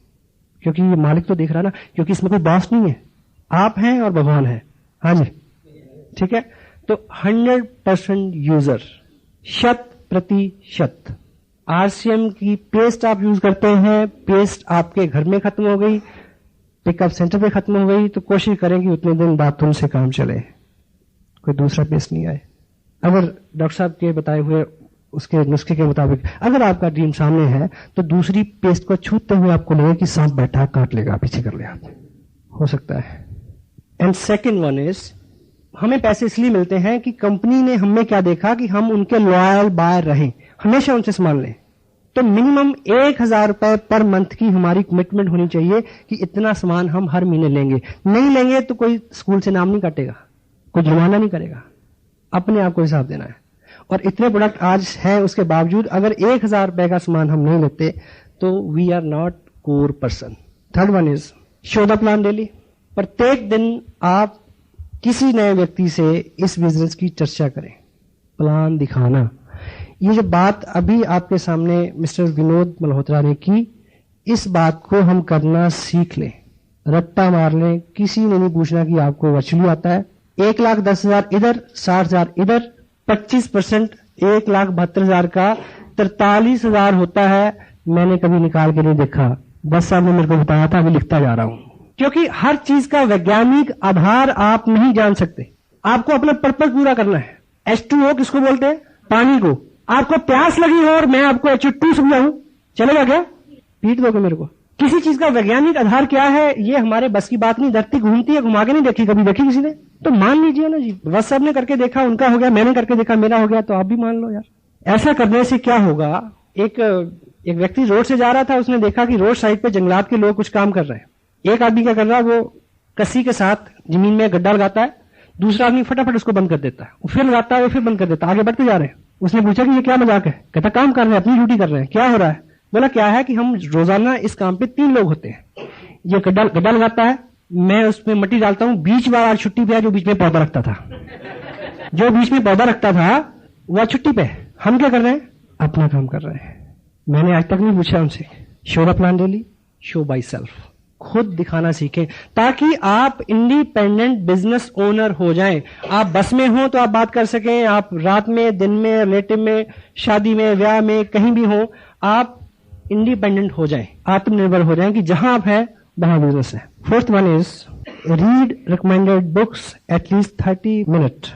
क्योंकि ये मालिक तो देख रहा ना, क्योंकि इसमें कोई बॉस नहीं है, आप हैं और भगवान है। हाँ जी, ठीक है। तो 100% यूजर, 100% आरसीएम की पेस्ट आप यूज करते हैं, पेस्ट आपके घर में खत्म हो गई, पिकअप सेंटर पे खत्म हो गई, तो कोशिश करें कि उतने दिन बाथरूम से काम चले, कोई दूसरा पेस्ट नहीं आए। अगर डॉक्टर साहब के बताए हुए उसके नुस्खे के मुताबिक अगर आपका ड्रीम सामने है, तो दूसरी पेस्ट को छूते हुए आपको लगे कि सांप बैठा काट लेगा, पीछे कर ले, आप हो सकता है। एंड सेकेंड वन इज, हमें पैसे इसलिए मिलते हैं कि कंपनी ने हमें क्या देखा कि हम उनके लॉयल बायर रहें, हमेशा उनसे सामान लें। तो मिनिमम 1000 रुपए पर मंथ की हमारी कमिटमेंट होनी चाहिए कि इतना सामान हम हर महीने लेंगे। नहीं लेंगे तो कोई स्कूल से नाम नहीं काटेगा, कोई जुर्माना नहीं करेगा, अपने आप को हिसाब देना है। और इतने प्रोडक्ट आज है, उसके बावजूद अगर 1000 रुपए का सामान हम नहीं लेते तो we are not core person. Third one is show the plan daily. प्रत्येक दिन आप किसी नए व्यक्ति से इस बिजनेस की चर्चा करें, प्लान दिखाना। ये जो बात अभी आपके सामने मिस्टर विनोद मल्होत्रा ने की, इस बात को हम करना सीख लें, रट्टा मार लें। किसी ने नहीं पूछना कि आपको वर्चुअली आता है। 1,10,000 इधर, 60,000 इधर, 25% 1,72,000 का 43,000 होता है। मैंने कभी निकाल के नहीं देखा, बस साहब ने मेरे को बताया था, अभी लिखता जा रहा हूं। क्योंकि हर चीज का वैज्ञानिक आधार आप नहीं जान सकते, आपको अपना पर्पज पूरा करना है। H2O किसको बोलते हैं? पानी को। आपको प्यास लगी हो और मैं आपको H2 समझाऊं, चलेगा क्या? पीट दोगे मेरे को। किसी चीज का वैज्ञानिक आधार क्या है, ये हमारे बस की बात नहीं। धरती घूमती है, घुमा के नहीं देखी, कभी देखी किसी ने? तो मान लीजिए ना जी, बस सबने करके देखा, उनका हो गया, मैंने करके देखा, मेरा हो गया, तो आप भी मान लो यार। ऐसा करने से क्या होगा? एक व्यक्ति रोड से जा रहा था, उसने देखा कि रोड साइड पे जंगलात के लोग कुछ काम कर रहे हैं। एक आदमी क्या कर रहा है, वो कसी के साथ जमीन में गड्ढा लगाता है, दूसरा आदमी फटाफट उसको बंद कर देता है, वो फिर लगाता है, वो फिर बंद कर देता है, आगे बढ़ते जा रहे हैं। उसने पूछा कि ये क्या मजाक है? कहता काम कर रहे हैं, अपनी ड्यूटी कर रहे हैं। क्या हो रहा है? बोला क्या है कि हम रोजाना इस काम पे 3 लोग होते हैं। ये गड्ढा लगाता है, मैं उसमें मिट्टी डालता हूं, बीच बार आज छुट्टी पे है, जो बीच में पौधा रखता था, जो बीच में पौधा रखता था वह छुट्टी पे। हम क्या कर रहे हैं? अपना काम कर रहे हैं। मैंने आज तक नहीं पूछा उनसे। Show the plan daily, show by self. खुद दिखाना सीखें ताकि आप इंडिपेंडेंट बिजनेस ओनर हो जाएं। आप बस में हो तो आप बात कर सकें, आप रात में, दिन में, रिलेटिव में, शादी में, ब्याह में, कहीं भी हो, आप इंडिपेंडेंट हो जाएं, आत्मनिर्भर हो जाएं कि जहां आप है वहां बिजनेस है। Fourth one is read recommended books at least 30 minute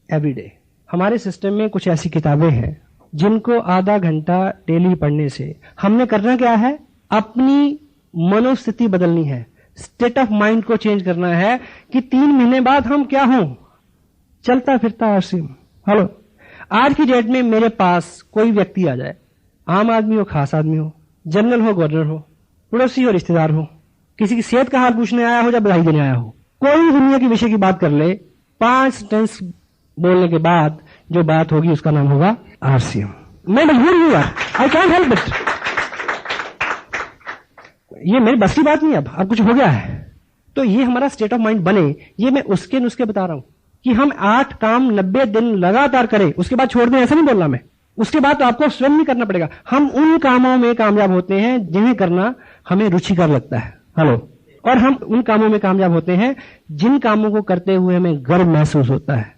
every day. हमारे सिस्टम में कुछ ऐसी किताबें हैं जिनको आधा घंटा डेली पढ़ने से हमने करना क्या है? अपनी मनोस्थिति बदलनी है, स्टेट ऑफ माइंड को चेंज करना है कि 3 महीने बाद हम क्या हों? चलता फिरता आरसीएम। हेलो, आज की डेट में मेरे पास कोई व्यक्ति आ जाए, आम आदमी हो, खास आदमी हो, जनरल हो, गवर्नर हो, पड़ोसी हो, रिश्तेदार हो, किसी की सेहत का हाल पूछने आया हो या बधाई देने आया हो, कोई दुनिया के विषय की बात कर ले, 5 सेंटेंस बोलने के बाद जो बात होगी उसका नाम होगा आरसीएम। मैं मजबूर हूं यार, आई कैन हेल्प इट। ये मेरी बस की बात नहीं, अब कुछ हो गया है तो ये हमारा स्टेट ऑफ माइंड बने। ये मैं उसके नुस्खे बता रहा हूं कि हम 8 काम 90 दिन लगातार करें, उसके बाद छोड़ दें, ऐसा नहीं बोलना मैं। उसके बाद तो आपको स्वयं नहीं करना पड़ेगा। हम उन कामों में कामयाब होते हैं जिन्हें करना हमें रुचिकर लगता है। हेलो, और हम उन कामों में कामयाब होते हैं जिन कामों को करते हुए हमें गर्व महसूस होता है।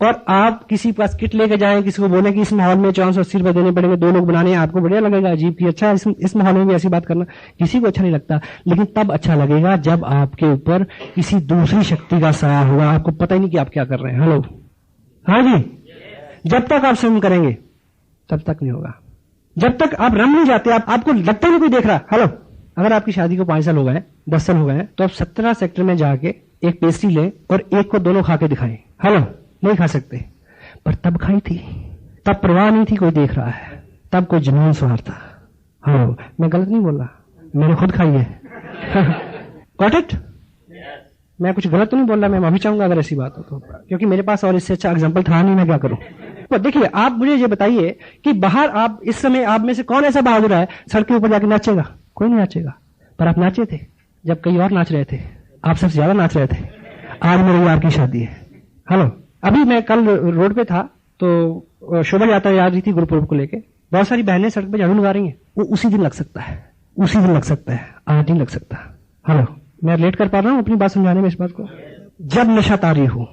और आप किसी पास किट लेके जाएं, किसी को बोले कि इस माहौल में 480 रुपए देने पड़ेंगे, 2 लोग बनाने हैं, आपको बढ़िया लगेगा, अजीब की अच्छा इस माहौल में भी ऐसी बात करना किसी को अच्छा नहीं लगता। लेकिन तब अच्छा लगेगा जब आपके ऊपर किसी दूसरी शक्ति का साया होगा, आपको पता ही नहीं कि आप क्या कर रहे हैं। हेलो, हाँ जी, जब तक आप स्वयं करेंगे तब तक नहीं होगा। जब तक आप रम नहीं जाते, आपको लगता नहीं कोई देख रहा। हेलो, अगर आपकी शादी को 5 साल हो गए, 10 साल हो गए, तो आप 17 सेक्टर में जाके एक पेस्ट्री ले और एक को दोनों खा के दिखाएं। हेलो, नहीं खा सकते, पर तब खाई थी, तब परवाह नहीं थी कोई देख रहा है, तब कोई जुनून सवार था। हेलो, मैं गलत नहीं बोल रहा, मैंने खुद खाई है। Got it? मैं कुछ गलत तो नहीं बोल रहा, मैं माफी चाहूंगा अगर ऐसी बात हो तो, क्योंकि मेरे पास और इससे अच्छा एग्जाम्पल था नहीं, मैं क्या करूं। तो देखिए, आप मुझे ये बताइए कि बाहर आप इस समय आप में से कौन ऐसा बहादुर है सड़क के ऊपर जाके नाचेगा? कोई नहीं नाचेगा, पर आप नाचे थे जब कई और नाच रहे थे, आप सबसे ज्यादा नाच रहे थे। आज मेरे यार की शादी है। हेलो, अभी मैं कल रोड पे था तो शोभा यात्रा जा रही थी गुरुपुरब को लेके, बहुत सारी बहनें सड़क पे झाड़ू लगा रही हैं। वो उसी दिन लग सकता है, उसी दिन लग सकता है, आज नहीं लग सकता। हेलो, मैं रिलेट कर पा रहा हूं अपनी बात समझाने में इस बात को। जब नशा तारी हो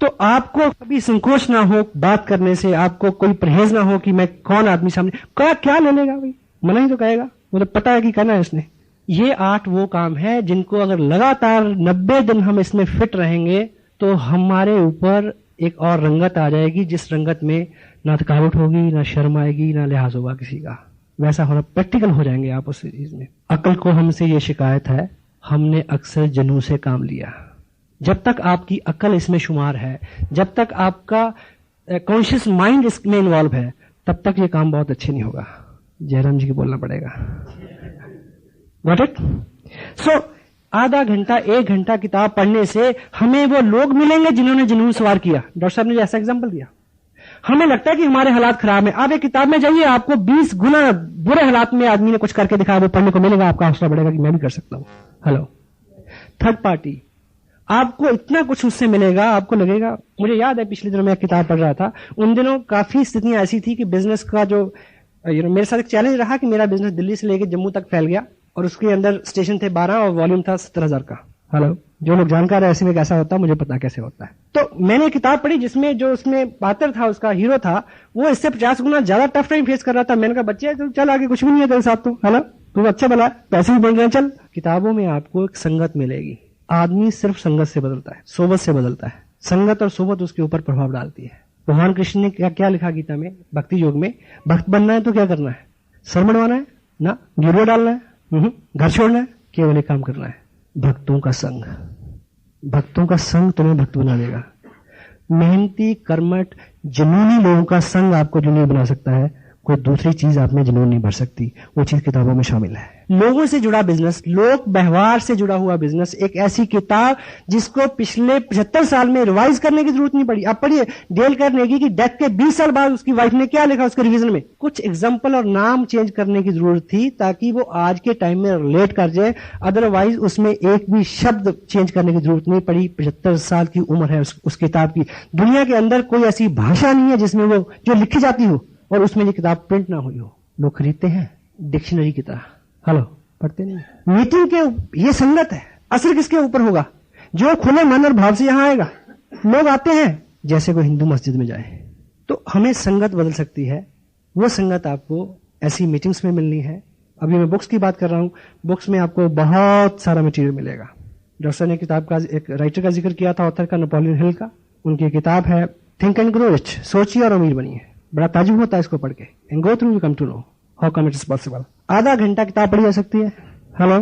तो आपको कभी संकोच ना हो बात करने से, आपको कोई परहेज ना हो कि मैं कौन आदमी सामने क्या ले लेगा, भाई मना ही तो कहेगा, मुझे पता है कि करना है इसने। ये 8 वो काम है जिनको अगर लगातार 90 दिन हम इसमें फिट रहेंगे तो हमारे ऊपर एक और रंगत आ जाएगी, जिस रंगत में ना थकावट होगी, ना शर्म आएगी, ना लिहाज होगा किसी का। वैसा होना प्रैक्टिकल हो जाएंगे आप उस चीज में। अक्ल को हमसे ये शिकायत है, हमने अक्सर जुनून से काम लिया। जब तक आपकी अक्ल इसमें शुमार है, जब तक आपका कॉन्शियस माइंड इसमें इन्वॉल्व है, तब तक ये काम बहुत अच्छे नहीं होगा। जयराम जी की बोलना पड़ेगा। Got it? So, आधा घंटा 1 घंटा किताब पढ़ने से हमें वो लोग मिलेंगे जिन्होंने जुनून सवार किया। डॉक्टर साहब ने जैसा एग्जांपल दिया, हमें लगता है कि हमारे हालात खराब है, आप एक किताब में जाइए, आपको 20 गुना बुरे हालात में आदमी ने कुछ करके दिखाया, वो पढ़ने को मिलेगा, आपका हौसला बढ़ेगा कि मैं भी कर सकता हूं। हेलो, थर्ड पार्टी, आपको इतना कुछ उससे मिलेगा, आपको लगेगा। मुझे याद है पिछले दिनों मैं एक किताब पढ़ रहा था, उन दिनों काफी स्थितियां ऐसी थी कि बिजनेस का जो मेरे साथ एक चैलेंज रहा कि मेरा बिजनेस दिल्ली से लेकर जम्मू तक फैल गया और उसके अंदर स्टेशन थे 12 और वॉल्यूम था 70,000 का। हेलो, जो लोग जानकार है ऐसे में कैसा होता है मुझे पता कैसे होता है। तो मैंने किताब पढ़ी जिसमें जो उसमें पात्र था, उसका हीरो था, वो इससे 50 गुना ज्यादा टफ टाइम फेस कर रहा था। मैंने कहा बच्चे तो चल आगे, कुछ भी नहीं है तेरे साथ, तो हेलो तू अच्छा बना, पैसे भी बन गए, चल। किताबों में आपको एक संगत मिलेगी। आदमी सिर्फ संगत से बदलता है, सोबत से बदलता है। संगत और सोबत उसके ऊपर प्रभाव डालती है। भगवान कृष्ण ने क्या लिखा गीता में, भक्ति योग में, भक्त बनना है तो क्या करना है? सर मड़वाना है ना, गिरवा डालना है, घर छोड़ना है, केवल एक काम करना है, भक्तों का संग। भक्तों का संग तुम्हें भक्त बना देगा। मेहनती, कर्मठ, जुनूनी लोगों का संग आपको जुनूनी बना सकता है, कोई दूसरी चीज आप में जुनून नहीं भर सकती। वो चीज किताबों में शामिल है। लोगों से जुड़ा बिजनेस, लोक व्यवहार से जुड़ा हुआ बिजनेस, एक ऐसी किताब जिसको पिछले 75 साल में रिवाइज करने की जरूरत नहीं पड़ी। आप पढ़िए, डेल कार्नेगी की डेथ के 20 साल बाद उसकी वाइफ ने क्या लिखा उसके रिवीजन में, कुछ एग्जाम्पल और नाम चेंज करने की जरूरत थी ताकि वो आज के टाइम में रिलेट कर जाए। अदरवाइज उसमें एक भी शब्द चेंज करने की जरूरत नहीं पड़ी। 75 साल की उम्र है उस किताब की। दुनिया के अंदर कोई ऐसी भाषा नहीं है जिसमें वो जो लिखी जाती हो और उसमें ये किताब प्रिंट ना हुई हो। लोग खरीदते हैं डिक्शनरी की तरह, हेलो पढ़ते नहीं। मीटिंग के ये संगत है, असर किसके ऊपर होगा? जो खुले मन और भाव से यहां आएगा। लोग आते हैं जैसे कोई हिंदू मस्जिद में जाए। तो हमें संगत बदल सकती है। वो संगत आपको ऐसी मीटिंग्स में मिलनी है। अभी मैं बुक्स की बात कर रहा हूं, बुक्स में आपको बहुत सारा मटेरियल मिलेगा। डॉक्टर साहब ने किताब का एक राइटर का जिक्र किया था, ऑथर का, नेपोलियन हिल का। उनकी किताब है थिंक एंड ग्रो रिच, सोचिए और अमीर बनिए। बड़ा ताजुब होता है इसको पढ़ के। And go through you come to know how come it is possible. आधा घंटा किताब पढ़ी जा सकती है। हेलो,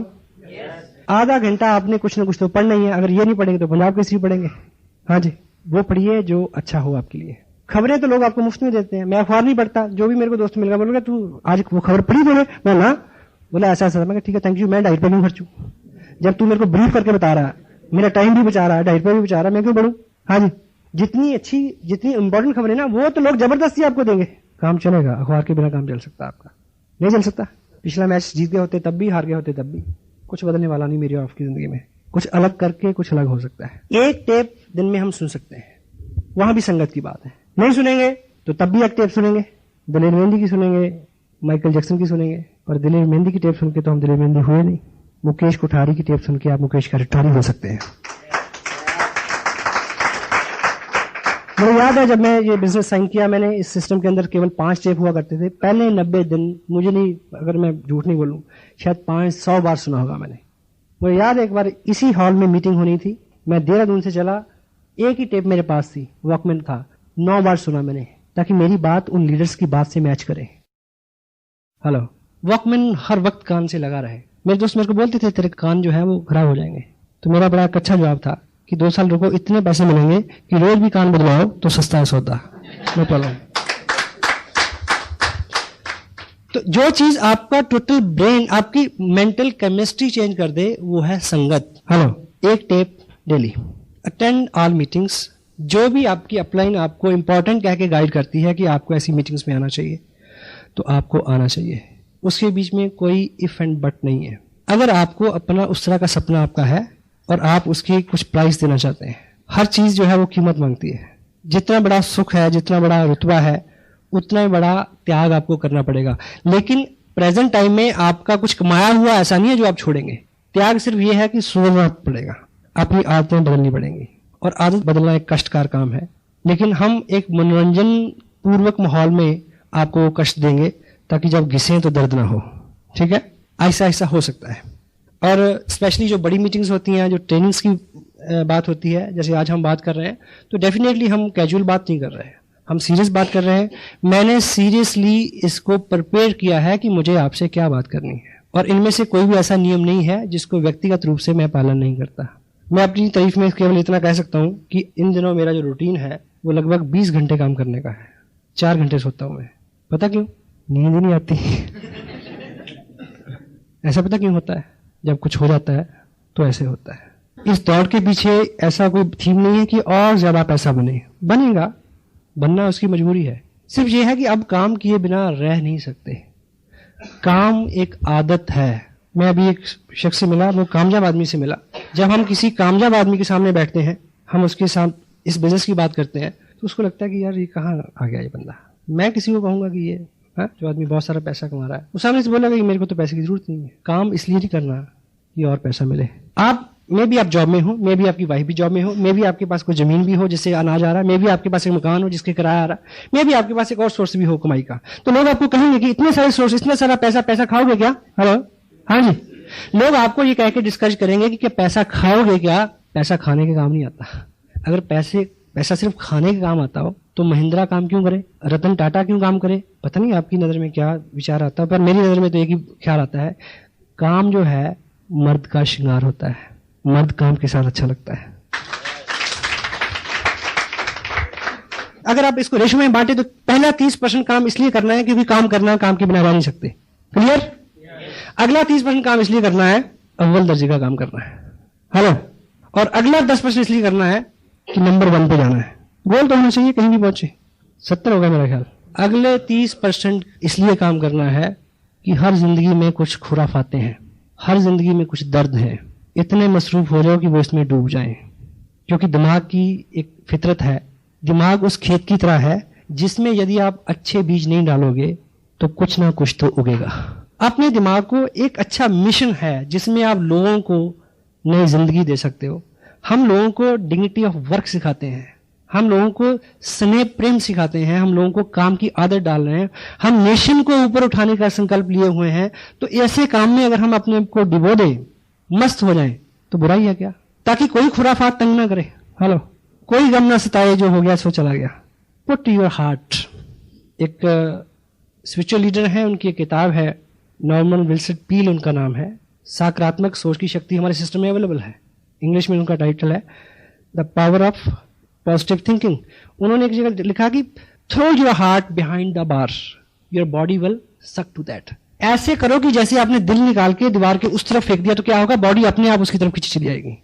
आधा घंटा आपने कुछ ना कुछ तो पढ़ना ही है। अगर ये नहीं पढ़ेंगे तो पंजाब केसरी पढ़ेंगे। हाँ जी, वो पढ़िए जो अच्छा हो आपके लिए। खबरें तो लोग आपको मुफ्त में देते हैं। मैं अखबार नहीं पढ़ता, जो भी मेरे को दोस्त मिलेगा बोलूंगा तू आज वो खबर पढ़ी तूने? मैं ना बोला ऐसा ऐसा। मैं ठीक है थैंक यू, मैं डाइट पर नहीं खर्चू। जब तू मेरे को ब्रीफ करके बता रहा है, मेरा टाइम भी बचा रहा है, डाइट पर भी बचा रहा है, मैं क्यों बढ़ू? हाँ जी, जितनी अच्छी, जितनी इंपॉर्टेंट खबर है ना, वो तो लोग जबरदस्ती आपको देंगे। काम चलेगा, अखबार के बिना काम चल सकता है आपका? नहीं चल सकता। पिछला मैच जीत गए होते तब भी, हार गए होते तब भी। कुछ बदलने वाला नहीं मेरी और आपकी जिंदगी में। कुछ अलग करके कुछ अलग हो सकता है। एक टेप दिन में हम सुन सकते हैं, वहां भी संगत की बात है। नहीं सुनेंगे तो तब भी एक टेप सुनेंगे। दिलेर मेहंदी की सुनेंगे, माइकल जैक्सन की सुनेंगे। और दिलेर मेहंदी की टेप सुन के तो हम दिलेर मेहंदी हुए नहीं। मुकेश कोठारी की टेप सुन के आप मुकेश कोठारी हो सकते हैं। मुझे याद है जब मैं ये बिजनेस साइन किया, मैंने इस सिस्टम के अंदर केवल 5 स्टेप हुआ करते थे। पहले 90 दिन, मुझे नहीं, अगर मैं झूठ नहीं बोलूं, शायद 500 बार सुना होगा मैंने। मुझे याद है एक बार इसी हॉल में मीटिंग होनी थी, मैं देहरादून से चला, एक ही टेप मेरे पास थी, वॉकमैन था, 9 बार सुना मैंने, ताकि मेरी बात उन लीडर्स की बात से मैच करे। हेलो, वॉकमैन हर वक्त कान से लगा रहे। मेरे दोस्त मेरे को बोलते थे तेरे कान जो है वो खराब हो जाएंगे, तो मेरा बड़ा अच्छा जवाब था कि 2 साल रुको, इतने पैसे मिलेंगे कि रोज भी कान बदलाओ तो सस्ता है सौदा, नो प्रॉब्लम। तो जो चीज आपका टोटल ब्रेन, आपकी मेंटल केमिस्ट्री चेंज कर दे, वो है संगत। हेलो, एक tape daily, attend all meetings. जो भी आपकी अपलाइन आपको इंपॉर्टेंट कह के गाइड करती है कि आपको ऐसी मीटिंग्स में आना चाहिए, तो आपको आना चाहिए। उसके बीच में कोई इफ एंड बट नहीं है। अगर आपको अपना उस तरह का सपना आपका है और आप उसकी कुछ प्राइस देना चाहते हैं, हर चीज जो है वो कीमत मांगती है। जितना बड़ा सुख है, जितना बड़ा रुतबा है, उतना ही बड़ा त्याग आपको करना पड़ेगा। लेकिन प्रेजेंट टाइम में आपका कुछ कमाया हुआ ऐसा नहीं है जो आप छोड़ेंगे। त्याग सिर्फ ये है कि सोचना पड़ेगा, अपनी आदतें बदलनी पड़ेंगी, और आदत बदलना एक कष्टकार काम है। लेकिन हम एक मनोरंजन पूर्वक माहौल में आपको कष्ट देंगे ताकि जब घिसें तो दर्द ना हो। ठीक है, ऐसा ऐसा हो सकता है। और स्पेशली जो बड़ी मीटिंग्स होती हैं, जो ट्रेनिंग्स की बात होती है, जैसे आज हम बात कर रहे हैं, तो डेफिनेटली हम कैजुअल बात नहीं कर रहे हैं, हम सीरियस बात कर रहे हैं। मैंने सीरियसली इसको प्रिपेयर किया है कि मुझे आपसे क्या बात करनी है, और इनमें से कोई भी ऐसा नियम नहीं है जिसको व्यक्तिगत रूप से मैं पालन नहीं करता। मैं अपनी तारीफ में केवल इतना कह सकता हूं कि इन दिनों मेरा जो रूटीन है वो लगभग 20 घंटे काम करने का है। 4 घंटे सोता हूं मैं। पता क्यों? नींद ही नहीं आती। ऐसा पता क्यों होता है? जब कुछ हो जाता है तो ऐसे होता है। इस दौड़ के पीछे ऐसा कोई थीम नहीं है कि और ज्यादा पैसा बने, बनेगा, बनना उसकी मजबूरी है। सिर्फ ये है कि अब काम किए बिना रह नहीं सकते। काम एक आदत है। मैं अभी एक शख्स से मिला, वो कामयाब आदमी से मिला। जब हम किसी कामयाब आदमी के सामने बैठते हैं, हम उसके साथ इस बिजनेस की बात करते हैं, तो उसको लगता है कि यार ये कहाँ आ गया ये बंदा। मैं किसी को कहूंगा कि ये जो आदमी बहुत सारा पैसा कमा रहा है, वो सामने से बोलेगा कि मेरे को तो पैसे की जरूरत नहीं है। काम इसलिए नहीं करना कि और पैसा मिले। आप मे भी आप जॉब में हो, मे भी आपकी वाइफ भी जॉब में हो, मे भी आपके पास कोई जमीन भी हो जिससे अनाज आ रहा है, मे भी आपके पास एक मकान हो जिसके किराया आ रहा है, मे भी आपके पास एक और सोर्स भी हो कमाई का। तो लोग आपको कहेंगे कि इतने सारे सोर्स, इतना सारा पैसा खाओगे क्या? हेलो, हाँ जी, लोग आपको ये कह के डिस्कस करेंगे कि पैसा खाओगे क्या? पैसा खाने के काम नहीं आता। अगर पैसा सिर्फ खाने के काम आता हो तो महिंद्रा काम क्यों करे, रतन टाटा क्यों काम करे? पता नहीं आपकी नजर में क्या विचार आता है, पर मेरी नजर में तो एक ही ख्याल आता है, काम जो है मर्द का श्रृंगार होता है। मर्द काम के साथ अच्छा लगता है। अगर आप इसको रेशो में बांटे तो पहला 30% काम इसलिए करना है क्योंकि काम करना, काम के बिना रह नहीं सकते। क्लियर? अगला 30% काम इसलिए करना है, अव्वल दर्जे का काम करना है। हेलो, और अगला 10% इसलिए करना है कि नंबर 1 पे जाना है। गोल तो होना चाहिए, कहीं भी पहुंचे। 70 होगा मेरा ख्याल। अगले 30% इसलिए काम करना है कि हर जिंदगी में कुछ खुराफाते हैं, हर जिंदगी में कुछ दर्द है। इतने मसरूफ हो जाओ कि वो इसमें डूब जाएं, क्योंकि दिमाग की एक फितरत है। दिमाग उस खेत की तरह है जिसमें यदि आप अच्छे बीज नहीं डालोगे तो कुछ ना कुछ तो उगेगा। अपने दिमाग को एक अच्छा मिशन है जिसमें आप लोगों को नई जिंदगी दे सकते हो। हम लोगों को डिग्निटी ऑफ वर्क सिखाते हैं, हम लोगों को स्नेह प्रेम सिखाते हैं, हम लोगों को काम की आदत डाल रहे हैं, हम नेशन को ऊपर उठाने का संकल्प लिए हुए हैं। तो ऐसे काम में अगर हम अपने को डिबो दें, मस्त हो जाएं, तो बुराई है क्या? ताकि कोई खुराफात तंग ना करे। हेलो, कोई गम ना सताए, जो हो गया सो चला गया। Put your heart. एक स्पिरिचुअल लीडर है, उनकी एक किताब है, नॉर्मन विल्सन पील उनका नाम है। सकारात्मक सोच की शक्ति हमारे सिस्टम में अवेलेबल है। इंग्लिश में उनका टाइटल है the power of positive thinking. उन्होंने एक जगह लिखा कि throw your heart behind the bar, your body will suck to that. ऐसे करो कि जैसे आपने दिल निकाल के दीवार के उस तरफ फेंक दिया तो क्या होगा? बॉडी अपने आप उसकी तरफ खींची चली जाएगी।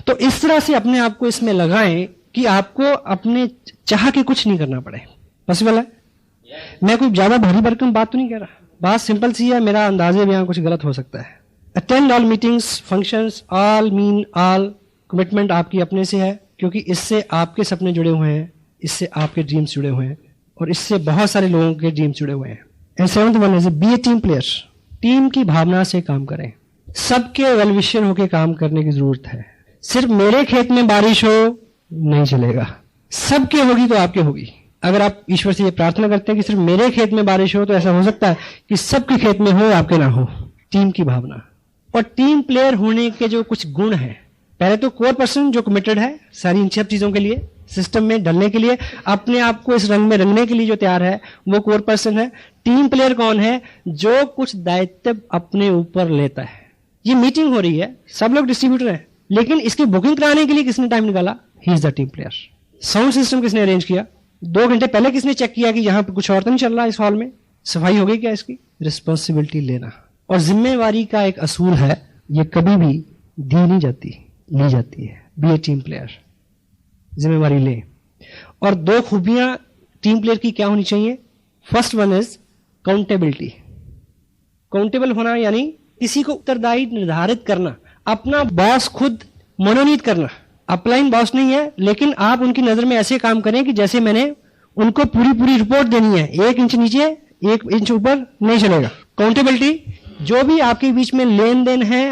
तो इस तरह से अपने आप को इसमें लगाएं कि आपको अपने चाह के कुछ नहीं करना पड़े। पॉसिबल है? मैं कोई ज्यादा भारी भरकम बात तो नहीं कह रहा, बात सिंपल सी है। मेरा अंदाजे में यहाँ कुछ गलत हो सकता है। Attend all meetings, functions, all mean all. Commitment आपकी अपने से है, क्योंकि इससे आपके सपने जुड़े हुए हैं, इससे आपके ड्रीम्स जुड़े हुए हैं, और इससे बहुत सारे लोगों के ड्रीम्स जुड़े हुए हैं। And 7th one is be a team player. Team की भावना से काम करें, सबके वेल विशर होकर काम करने की जरूरत है। सिर्फ मेरे खेत में बारिश हो नहीं चलेगा, सबके होगी तो आपके होगी। अगर आप ईश्वर से ये प्रार्थना करते हैं कि सिर्फ मेरे खेत में बारिश हो, तो ऐसा हो सकता है कि सबके खेत में हो, आपके ना हो। टीम की भावना और टीम प्लेयर होने के जो कुछ गुण हैं, पहले तो कोर पर्सन जो कमिटेड है सारी इन सब चीजों के लिए, सिस्टम में ढलने के लिए, अपने आप को इस रंग में रंगने के लिए जो तैयार है, वो कोर पर्सन है। टीम प्लेयर कौन है? जो कुछ दायित्व अपने ऊपर लेता है। ये मीटिंग हो रही है, सब लोग डिस्ट्रीब्यूटर हैं, लेकिन इसकी बुकिंग कराने के लिए किसने टाइम निकाला? He is the team player. Sound system किसने अरेंज किया? 2 घंटे पहले किसने चेक किया कि यहां पर कुछ और तो नहीं चल रहा इस हॉल में? सफाई हो गई क्या इसकी? रिस्पॉन्सिबिलिटी लेना और जिम्मेवारी का एक असूल है, ये कभी भी दी नहीं जाती, ली जाती है। बी ए टीम प्लेयर, जिम्मेवारी ले। और 2 खूबियां टीम प्लेयर की क्या होनी चाहिए? First one is accountability. Countable होना यानी किसी को उत्तरदायी निर्धारित करना, अपना बॉस खुद मनोनीत करना। अपलाइन बॉस नहीं है, लेकिन आप उनकी नजर में ऐसे काम करें कि जैसे मैंने उनको पूरी रिपोर्ट देनी है, 1 इंच नीचे 1 इंच ऊपर नहीं चलेगा। काउंटेबिलिटी, जो भी आपके बीच में लेन देन है,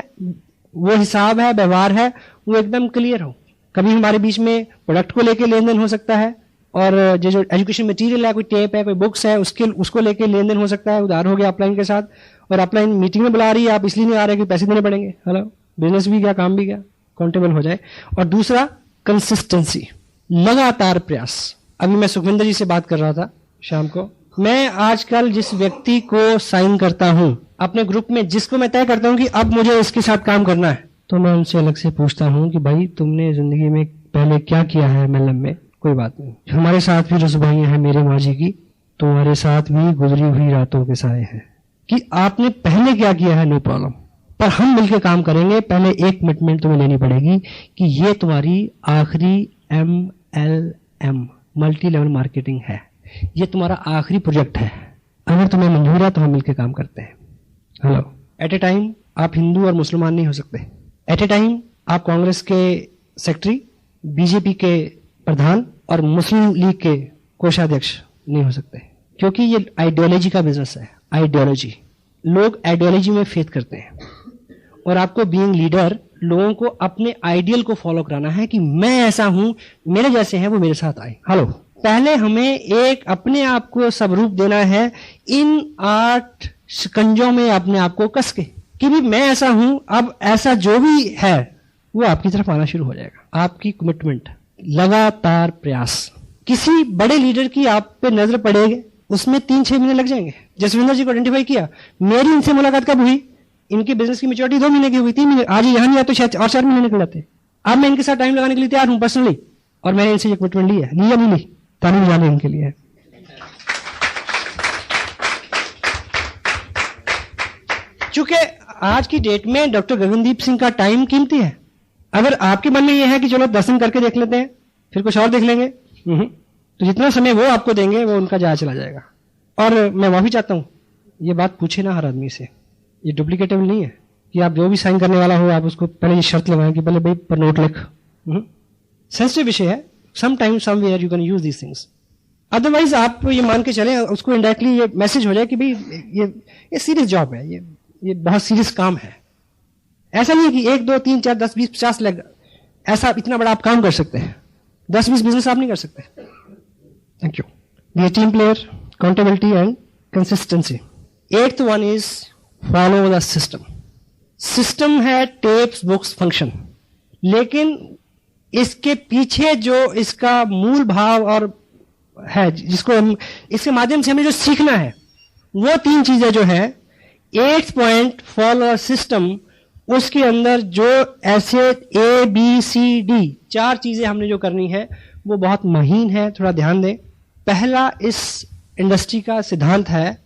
वो हिसाब है, व्यवहार है, वो एकदम क्लियर हो। कभी हमारे बीच में प्रोडक्ट को लेकर लेन देन हो सकता है, और जो एजुकेशन मटेरियल है, कोई टेप है, कोई बुक्स है, उसको लेकर लेन देन हो सकता है। उधार हो गया अपलाइन के साथ, और अपलाइन मीटिंग में बुला रही है, आप इसलिए नहीं आ रहे कि पैसे देने पड़ेंगे। हेलो, बिजनेस भी क्या, काम भी क्या, काउंटेबल हो जाए। और दूसरा कंसिस्टेंसी, लगातार प्रयास। अभी मैं सुखविंदर जी से बात कर रहा था शाम को। मैं आजकल जिस व्यक्ति को साइन करता हूं अपने ग्रुप में, जिसको मैं तय करता हूं कि अब मुझे इसके साथ काम करना है, तो मैं उनसे अलग से पूछता हूं कि भाई तुमने जिंदगी में पहले क्या किया है एमएलएम में? कोई बात नहीं, हमारे साथ भी रसुबाइयां हैं मेरे माँ जी की, तुम्हारे साथ भी गुजरी हुई रातों के साए हैं। कि आपने पहले क्या किया है, नो प्रॉब्लम, पर हम मिलकर काम करेंगे। पहले एक कमिटमेंट तुम्हें लेनी पड़ेगी कि ये तुम्हारी आखिरी MLM, मल्टी लेवल मार्केटिंग है, ये तुम्हारा आखिरी प्रोजेक्ट है। अगर तुम्हें मंजूर है तो हम मिलकर काम करते हैं। हेलो, एट ए टाइम आप हिंदू और मुसलमान नहीं हो सकते। एट ए टाइम आप कांग्रेस के सेक्रेटरी, बीजेपी के प्रधान और मुस्लिम लीग के कोषाध्यक्ष नहीं हो सकते, क्योंकि ये आइडियोलॉजी का बिजनेस है। आइडियोलॉजी, लोग आइडियोलॉजी में फेथ करते हैं, और आपको बीइंग लीडर लोगों को अपने आइडियल को फॉलो कराना है कि मैं ऐसा हूं, मेरे जैसे हैं वो मेरे साथ आए। हेलो, पहले हमें एक अपने आप को स्वरूप देना है, इन 8 शिकंजों में अपने आप को कस के कि भी मैं ऐसा हूं। अब ऐसा जो भी है वो आपकी तरफ आना शुरू हो जाएगा। आपकी कमिटमेंट, लगातार प्रयास। किसी बड़े लीडर की आप पे नजर पड़ेगी, उसमें 3-6 महीने लग जाएंगे। जसविंदर जी को आइडेंटिफाई किया, मेरी इनसे मुलाकात कब हुई? इनकी बिजनेस की मैच्योरिटी 2 महीने की हुई, 3 महीने। आज यहां नहीं आया तो शायद और 4 महीने निकल जाते। अब मैं इनके साथ टाइम लगाने के लिए तैयार हूं पर्सनली, और मैंने इनसे ये कमिटमेंट ली है। ली या नहीं ली? तारीफ जाने इनके लिए। चूंकि आज की डेट में डॉक्टर गगनदीप सिंह का टाइम कीमती है। अगर आपके मन में यह है कि चलो दर्शन करके देख लेते हैं, फिर कुछ और देख लेंगे, तो जितना समय वो आपको देंगे वो उनका जाया चला जाएगा। और मैं माफी चाहता हूं, ये बात पूछे ना हर आदमी से, ये डुप्लीकेटेबल नहीं है कि आप जो भी साइन करने वाला हो आप उसको पहले ये शर्त लगाएं कि पहले भाई पर नोट लिख। सेंसिटिव विषय है, some time somewhere you can use these things. Otherwise आप ये मान के चले, उसको इनडायरेक्टली ये मैसेज हो जाए कि भाई ये सीरियस जॉब है, ये बहुत सीरियस काम है। ऐसा नहीं है कि 1, 2, 3, 4, 10, 20, 50 लग, ऐसा इतना बड़ा आप काम कर सकते हैं। 10-20 बिजनेस आप नहीं कर सकते। Thank you. Be a team player, accountability and consistency. 8th one is follow the system. System है टेप्स, बुक्स, फंक्शन, लेकिन इसके पीछे जो इसका मूल भाव और है, जिसको हम इसके माध्यम से हमें जो सीखना है, वो 3 चीजें जो है 8th पॉइंट फॉलो सिस्टम, उसके अंदर जो ऐसे ABCD 4 चीजें हमने जो करनी है वो बहुत महीन है, थोड़ा ध्यान दें। पहला इस इंडस्ट्री का सिद्धांत है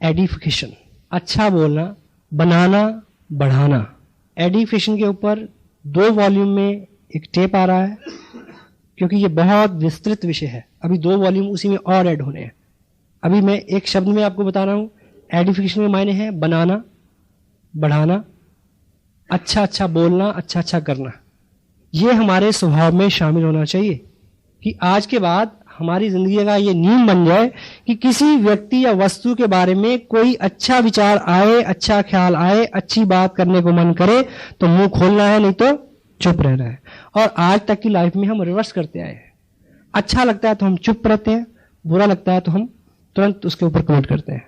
एडिफिकेशन, अच्छा बोलना, बनाना, बढ़ाना। एडिफिकेशन के ऊपर 2 वॉल्यूम में एक टेप आ रहा है, क्योंकि ये बहुत विस्तृत विषय है। अभी 2 वॉल्यूम उसी में और ऐड होने हैं। अभी मैं एक शब्द में आपको बता रहा हूं, एडिफिकेशन के मायने हैं बनाना, बढ़ाना, अच्छा बोलना, अच्छा करना। ये हमारे स्वभाव में शामिल होना चाहिए कि आज के बाद हमारी जिंदगी का ये नियम बन जाए कि किसी व्यक्ति या वस्तु के बारे में कोई अच्छा विचार आए, अच्छा ख्याल आए, अच्छी बात करने को मन करे तो मुंह खोलना है, नहीं तो चुप रहना है। और आज तक की लाइफ में हम रिवर्स करते आए हैं। अच्छा लगता है तो हम चुप रहते हैं, बुरा लगता है तो हम तुरंत उसके ऊपर कमेंट करते हैं,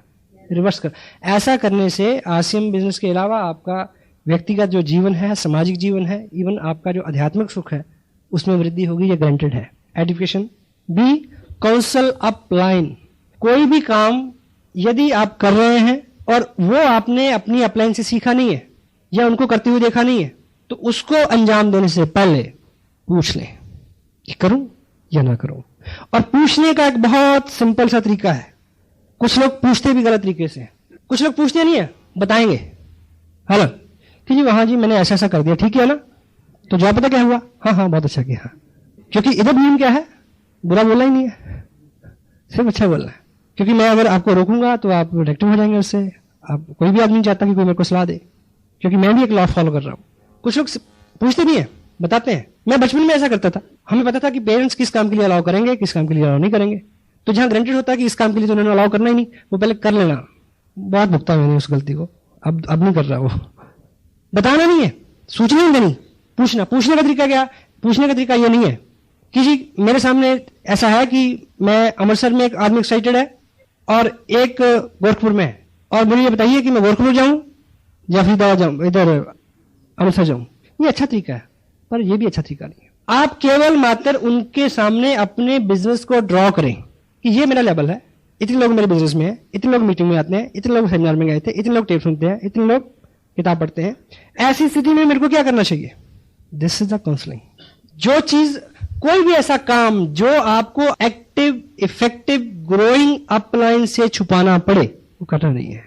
रिवर्स कर। ऐसा करने से आरसीएम बिजनेस के अलावा आपका व्यक्तिगत जो जीवन है, सामाजिक जीवन है, इवन आपका जो आध्यात्मिक सुख है उसमें वृद्धि होगी, ये गारंटेड है। एडिफिकेशन। B, counsel upline. कोई भी काम यदि आप कर रहे हैं और वो आपने अपनी अपलाइन से सीखा नहीं है या उनको करते हुए देखा नहीं है, तो उसको अंजाम देने से पहले पूछ लें कि करूं या ना करूं। और पूछने का एक बहुत सिंपल सा तरीका है। कुछ लोग पूछते भी गलत तरीके से, कुछ लोग पूछते नहीं है, बताएंगे हेलो कि जी वहां जी मैंने ऐसा ऐसा कर दिया, ठीक है ना, तो जवाब पता क्या हुआ, हाँ हाँ बहुत अच्छा किया। क्योंकि इधर नियम क्या है, बुरा बोलना ही नहीं है, सिर्फ अच्छा बोलना है। क्योंकि मैं अगर आपको रोकूंगा तो आप प्रोटेक्टिव हो जाएंगे उससे। आप कोई भी आदमी नहीं चाहता कि कोई मेरे को सलाह दे, क्योंकि मैं भी एक लॉ फॉलो कर रहा हूं। कुछ लोग पूछते नहीं है, बताते हैं। मैं बचपन में ऐसा करता था, हमें पता था कि पेरेंट्स किस काम के लिए अलाउ करेंगे, किस काम के लिए अलाउ नहीं करेंगे। तो जहां ग्रांटेड होता है कि इस काम के लिए तो उन्होंने अलाउ करना ही नहीं, वो पहले कर लेना। बहुत भुगता मैंने उस गलती को, अब नहीं कर रहा। वो बताना नहीं है, सूचना नहीं देनी, पूछना। पूछने का तरीका क्या, पूछने का तरीका ये नहीं है कि जी मेरे सामने ऐसा है कि मैं अमृतसर में एक आदमी एक्साइटेड है और एक गोरखपुर में है, और मुझे ये बताइए कि मैं गोरखपुर जाऊं या फरीदाबाद जाऊं, इधर अमृतसर जाऊं। ये अच्छा तरीका है, पर ये भी अच्छा तरीका नहीं है। आप केवल मात्र उनके सामने अपने बिजनेस को ड्रॉ करें कि ये मेरा लेवल है, इतने लोग मेरे बिजनेस में है, इतने लोग मीटिंग में आते हैं, इतने लोग सेमिनार में गए थे, इतने लोग टेप सुनते हैं, इतने लोग किताब पढ़ते हैं। ऐसी स्थिति में मेरे को क्या करना चाहिए, दिस इज द काउंसलिंग। जो चीज, कोई भी ऐसा काम जो आपको एक्टिव, इफेक्टिव, ग्रोइंग अपलाइन से छुपाना पड़े, वो करना नहीं है।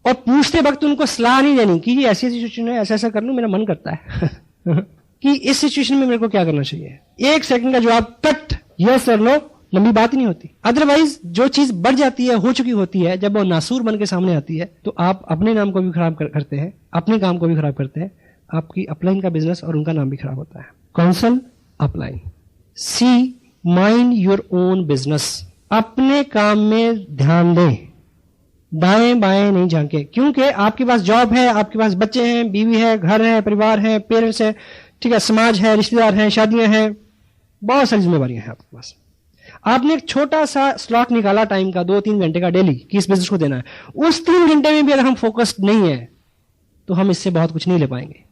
और पूछते वक्त उनको सलाह नहीं देनी कि ये ऐसी सिचुएशन है, ऐसा ऐसा कर लूं, मेरा मन करता है कि इस सिचुएशन में मेरे को क्या करना चाहिए। एक सेकंड का जवाब कट, यस और नो, लंबी बात ही नहीं होती। अदरवाइज जो चीज बढ़ जाती है, हो चुकी होती है, जब वो नासूर बन के सामने आती है तो आप अपने नाम को भी खराब करते हैं, अपने काम को भी खराब करते हैं, आपकी अपलाइन का बिजनेस और उनका नाम भी खराब होता है। Counsel upline. C, mind your own business. अपने काम में ध्यान दें, दाएं बाएं नहीं झांके। क्योंकि आपके पास जॉब है, आपके पास बच्चे हैं, बीवी है, घर है, परिवार है, पेरेंट्स है, ठीक है, समाज है, रिश्तेदार हैं, शादियां हैं, बहुत सारी जिम्मेवारियां हैं आपके पास। आपने एक छोटा सा स्लॉट निकाला टाइम का, 2-3 घंटे का डेली, कि इस बिजनेस को देना है। उस 3 घंटे में भी अगर हम फोकस्ड नहीं है तो हम इससे बहुत कुछ नहीं ले पाएंगे।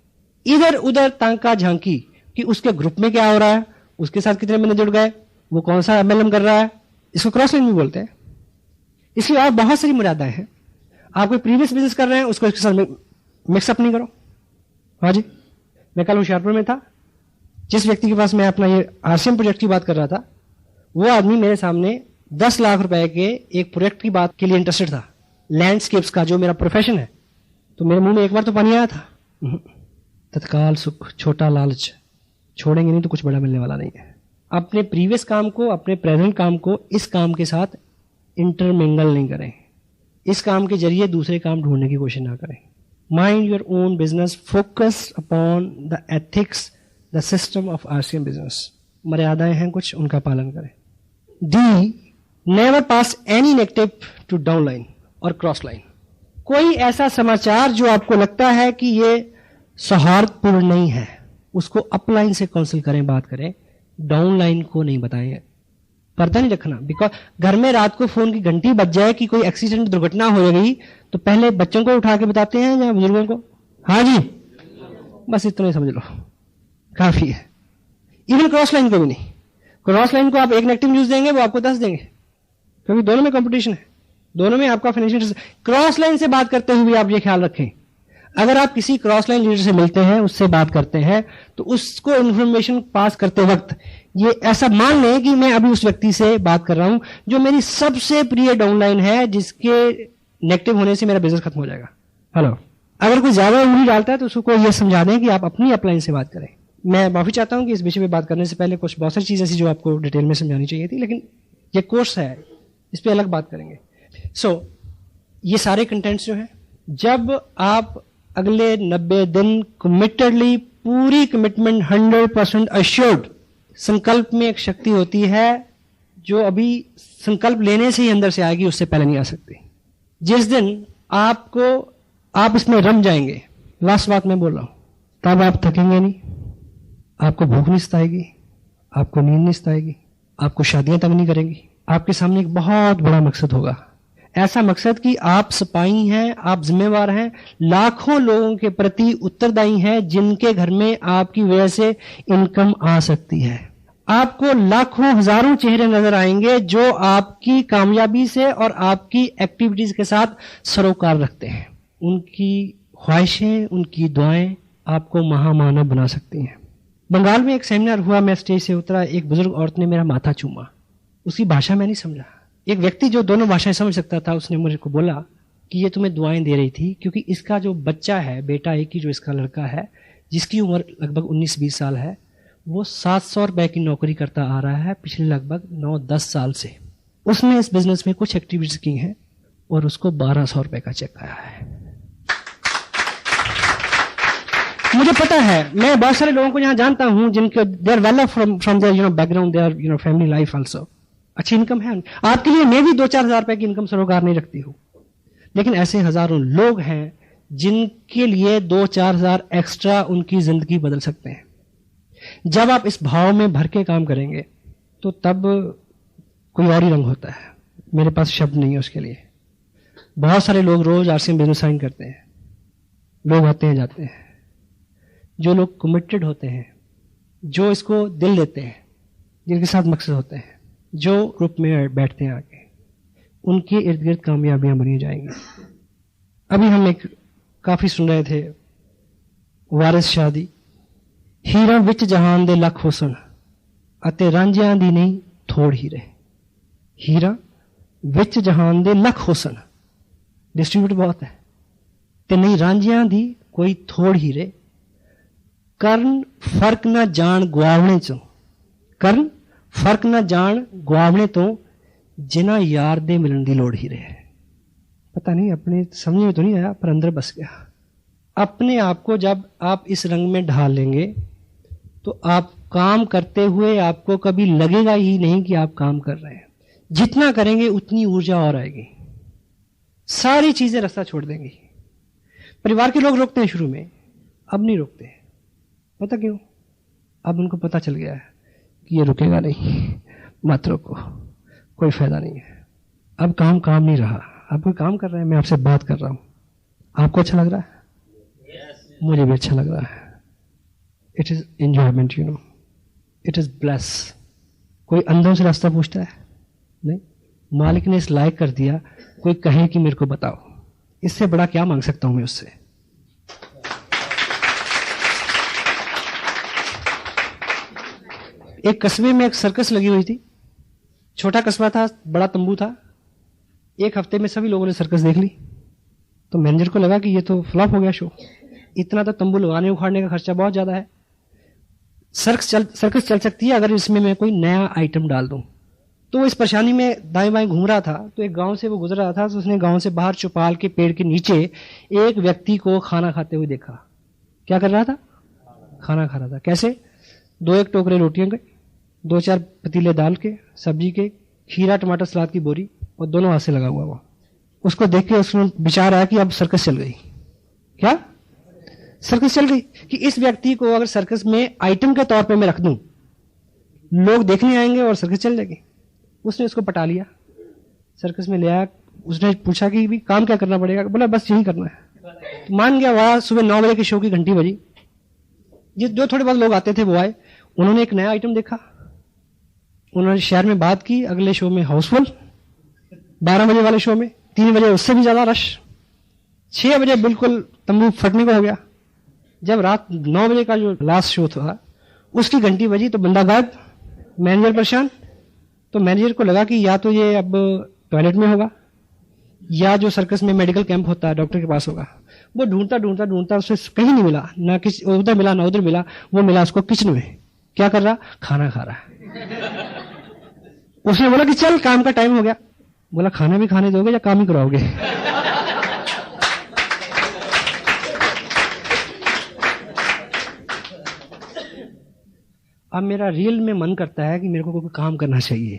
इधर उधर तांका झांकी कि उसके ग्रुप में क्या हो रहा है, उसके साथ कितने बंदे जुड़ गए, वो कौन सा एमएलएम कर रहा है, इसको क्रॉस लाइन भी बोलते हैं। इसलिए और बहुत सारी मर्यादाएं हैं। आप कोई प्रीवियस बिजनेस कर रहे हैं, उसको इसके साथ मिक्सअप नहीं करो। हाँ जी, मैं कल होशियारपुर में था, जिस व्यक्ति के पास मैं अपना ये आरसीएम प्रोजेक्ट की बात कर रहा था, वो आदमी मेरे सामने 10 लाख रुपए के एक प्रोजेक्ट की बात के लिए इंटरेस्टेड था, लैंडस्केप्स का, जो मेरा प्रोफेशन है। तो मेरे मुंह में एक बार तो पानी आया था, तत्काल सुख, छोटा लालच, छोड़ेंगे नहीं तो कुछ बड़ा मिलने वाला नहीं है। अपने प्रीवियस काम को, अपने प्रेजेंट काम को इस काम के साथ इंटरमिंगल नहीं करें। इस काम के जरिए दूसरे काम ढूंढने की कोशिश ना करें। Mind your own business, focus upon the ethics, the system of RCM business. मर्यादाएं हैं कुछ, उनका पालन करें। D, never pass any negative to downline और क्रॉस लाइन। कोई ऐसा समाचार जो आपको लगता है कि ये सौहार्दपूर्ण नहीं है, उसको अपलाइन से काउंसिल करें, बात करें, डाउन लाइन को नहीं बताएं। पर्दा नहीं रखना, बिकॉज घर में रात को फोन की घंटी बज जाए कि कोई एक्सीडेंट, दुर्घटना हो गई, तो पहले बच्चों को उठा के बताते हैं या बुजुर्गों को? हाँ जी, बस इतना ही समझ लो, काफी है। इवन क्रॉस लाइन को भी नहीं। क्रॉस लाइन को आप एक नेगेटिव न्यूज देंगे, वो आपको 10 देंगे, क्योंकि दोनों में कंपटीशन है, दोनों में आपका फाइनेंशियल। क्रॉस लाइन से बात करते हुए आप ये ख्याल रखें, अगर आप किसी क्रॉस लाइन लीडर से मिलते हैं, उससे बात करते हैं, तो उसको इंफॉर्मेशन पास करते वक्त ये ऐसा मान लें कि मैं अभी उस व्यक्ति से बात कर रहा हूं जो मेरी सबसे प्रिय डाउनलाइन है, जिसके नेगेटिव होने से मेरा बिजनेस खत्म हो जाएगा। हेलो, अगर कोई ज्यादा उंगली डालता है तो उसको ये समझा दें कि आप अपनी अपलाइन से बात करें। मैं माफी चाहता हूं कि इस विषय पे बात करने से पहले कुछ बहुत सारी चीजें ऐसी जो आपको डिटेल में समझानी चाहिए थी, लेकिन ये कोर्स है, इस पे अलग बात करेंगे। ये सारे कंटेंट्स जो हैं, जब आप अगले 90 दिन कमिटेडली, पूरी कमिटमेंट, 100% अश्योर्ड, संकल्प में एक शक्ति होती है जो अभी संकल्प लेने से ही अंदर से आएगी, उससे पहले नहीं आ सकती। जिस दिन आप इसमें रम जाएंगे, लास्ट बात मैं बोल रहा हूं, तब आप थकेंगे नहीं, आपको भूख नहीं सताएगी, आपको नींद नहीं सताएगी, आपको शादियां तंग नहीं करेंगी। आपके सामने एक बहुत बड़ा मकसद होगा, ऐसा मकसद कि आप सिपाही हैं, आप जिम्मेवार हैं, लाखों लोगों के प्रति उत्तरदायी हैं जिनके घर में आपकी वजह से इनकम आ सकती है। आपको लाखों हजारों चेहरे नजर आएंगे जो आपकी कामयाबी से और आपकी एक्टिविटीज के साथ सरोकार रखते हैं। उनकी ख्वाहिशें, उनकी दुआएं आपको महामानव बना सकती हैं। बंगाल में एक सेमिनार हुआ, मैं स्टेज से उतरा, एक बुजुर्ग औरत ने मेरा माथा चूमा। उसकी भाषा मैं नहीं समझा। एक व्यक्ति जो दोनों भाषाएं समझ सकता था, उसने मुझे को बोला कि ये तुम्हें दुआएं दे रही थी क्योंकि इसका जो बच्चा है, बेटा एक ही जो इसका लड़का है, जिसकी उम्र लगभग 19-20 साल है, वो 700 रुपए की नौकरी करता आ रहा है पिछले लगभग 9-10 साल से। उसने इस बिजनेस में कुछ एक्टिविटीज की हैं और उसको 1200 रुपए का चेक आया है। मुझे पता है, मैं बहुत सारे लोगों को यहाँ जानता हूँ जिनके they are well from their background, their family life also, अच्छी इनकम है। आपके लिए मैं भी 2-4 हज़ार रुपए की इनकम सरोकार नहीं रखती हूँ, लेकिन ऐसे हजारों लोग हैं जिनके लिए 2-4 हज़ार एक्स्ट्रा उनकी जिंदगी बदल सकते हैं। जब आप इस भाव में भर के काम करेंगे तो तब कोई और ही रंग होता है। मेरे पास शब्द नहीं है उसके लिए। बहुत सारे लोग रोज आरसीएम बिजनेस साइन करते हैं, लोग आते हैं जाते हैं। जो लोग कमिटेड होते हैं, जो इसको दिल देते हैं, जिनके साथ मकसद होते हैं, जो ग्रुप में बैठते हैं आके, उनके इर्द गिर्द कामयाबियां बनी जाएंगी। अभी हम एक काफी सुन रहे थे, वारिस शादी, हीरा विच जहान दे लख हुसन अते रांझियां दी नहीं थोड़ हीरे। हीरा विच जहान दे लख हुसन, डिस्ट्रीब्यूट बहुत है, ते नहीं रांझियां दी कोई थोड़ हीरे। ਕਰਨ ਫਰਕ ਨਾ ਜਾਣ ਗਵਾਵਣੇ ਚੋਂ, ਕਰਨ फर्क ना जान गुआवने तो जिना यार दे मिलन की लोड़ ही रहे। पता नहीं, अपने समझ में तो नहीं आया पर अंदर बस गया। अपने आप को जब आप इस रंग में ढाल लेंगे तो आप काम करते हुए आपको कभी लगेगा ही नहीं कि आप काम कर रहे हैं। जितना करेंगे उतनी ऊर्जा और आएगी, सारी चीजें रास्ता छोड़ देंगी। परिवार के लोग रोकते हैं शुरू में, अब नहीं रोकते। पता क्यों? अब उनको पता चल गया है कि ये रुकेगा नहीं, मत रोको, कोई फायदा नहीं है। अब काम काम नहीं रहा, अब कोई काम कर रहे हैं, मैं आपसे बात कर रहा हूं, आपको अच्छा लग रहा है? मुझे भी अच्छा लग रहा है। It is enjoyment, you know, it is bless. कोई अंधों से रास्ता पूछता है? नहीं। मालिक ने इस लायक कर दिया, कोई कहे कि मेरे को बताओ, इससे बड़ा क्या मांग सकता हूं मैं उससे? एक कस्बे में एक सर्कस लगी हुई थी, छोटा कस्बा था, बड़ा तंबू था। एक हफ्ते में सभी लोगों ने सर्कस देख ली, तो मैनेजर को लगा कि ये तो फ्लॉप हो गया शो, इतना तो तंबू लगाने उखाड़ने का खर्चा बहुत ज्यादा है। सर्कस चल सकती है अगर इसमें मैं कोई नया आइटम डाल दूं। तो वो इस परेशानी में दाएं बाएं घूम रहा था, तो एक गांव से वो गुजर रहा था, तो उसने गांव से बाहर चौपाल के पेड़ के नीचे एक व्यक्ति को खाना खाते हुए देखा। क्या कर रहा था? खाना खा रहा था। कैसे? 2-1 टोकरे रोटियां के, 2-4 पतीले दाल के, सब्जी के, खीरा टमाटर सलाद की बोरी, और दोनों हाथ से लगा हुआ वो। उसको देख के उसमें विचार आया कि अब सर्कस चल गई। क्या सर्कस चल गई? कि इस व्यक्ति को अगर सर्कस में आइटम के तौर पे मैं रख दूं, लोग देखने आएंगे और सर्कस चल जाएगी। उसने उसको पटा लिया, सर्कस में ले आया। उसने पूछा कि भी काम क्या करना पड़ेगा? बोला बस यही करना है। तो मान गया। वहां सुबह 9 बजे के शो की घंटी बजी, जो थोड़े बहुत लोग आते थे वो आए, उन्होंने एक नया आइटम देखा, उन्होंने शहर में बात की। अगले शो में हाउसफुल, 12 बजे वाले शो में 3 बजे उससे भी ज्यादा रश, 6 बजे बिल्कुल तंबू फटने को हो गया। जब रात 9 बजे का जो लास्ट शो था उसकी घंटी बजी तो बंदा गायब, मैनेजर परेशान। तो मैनेजर को लगा कि या तो ये अब टॉयलेट में होगा या जो सर्कस में मेडिकल कैंप होता है डॉक्टर के पास होगा। वो ढूंढता ढूंढता ढूंढता उसे कहीं नहीं मिला, ना किसी उधर मिला ना उधर मिला। वो मिला उसको किचन में। क्या कर रहा? खाना खा रहा है। उसने बोला कि चल काम का टाइम हो गया। बोला खाना भी खाने दोगे या काम ही कराओगे? अब मेरा रियल में मन करता है कि मेरे को कोई काम करना चाहिए,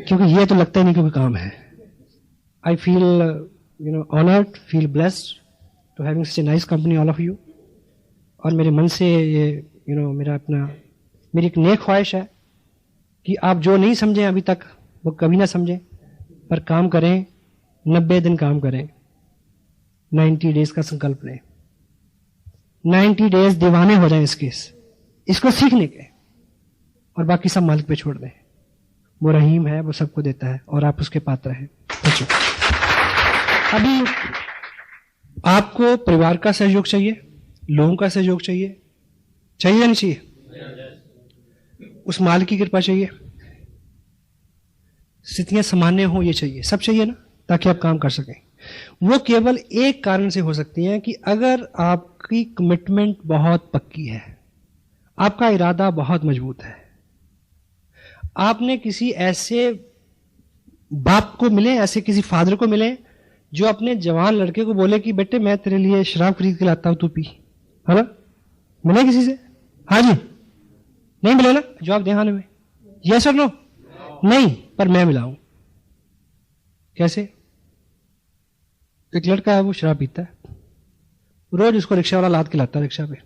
क्योंकि ये तो लगता ही नहीं कोई काम है। I feel honoured, feel blessed to having such a nice company all of you. और मेरे मन से ये मेरी एक नेक ख्वाहिश है कि आप जो नहीं समझे अभी तक वो कभी ना समझें, पर काम करें, 90 दिन काम करें, 90 डेज का संकल्प लें, 90 डेज दीवाने हो जाएं इसको सीखने के, और बाकी सब मालिक पे छोड़ दें। वो रहीम है, वो सबको देता है और आप उसके पात्र हैं। अभी आपको परिवार का सहयोग चाहिए, लोगों का सहयोग चाहिए, चाहिए या नहीं चाहिए? उस मालिक की कृपा चाहिए, स्थितियां सामान्य हो ये चाहिए, सब चाहिए ना, ताकि आप काम कर सकें। वो केवल एक कारण से हो सकती है कि अगर आपकी कमिटमेंट बहुत पक्की है, आपका इरादा बहुत मजबूत है, आपने किसी ऐसे बाप को मिले, ऐसे किसी फादर को मिले जो अपने जवान लड़के को बोले कि बेटे मैं तेरे लिए शराब खरीद के लाता हूं, तू पी, है ना? मिले किसी से? हाँ जी, नहीं मिले ना? जवाब दें हाँ में, यस और नो? नहीं, पर मैं मिला हूं। कैसे? एक लड़का है, वो शराब पीता है, रोज उसको रिक्शा वाला लाद के लाता है रिक्शा पे,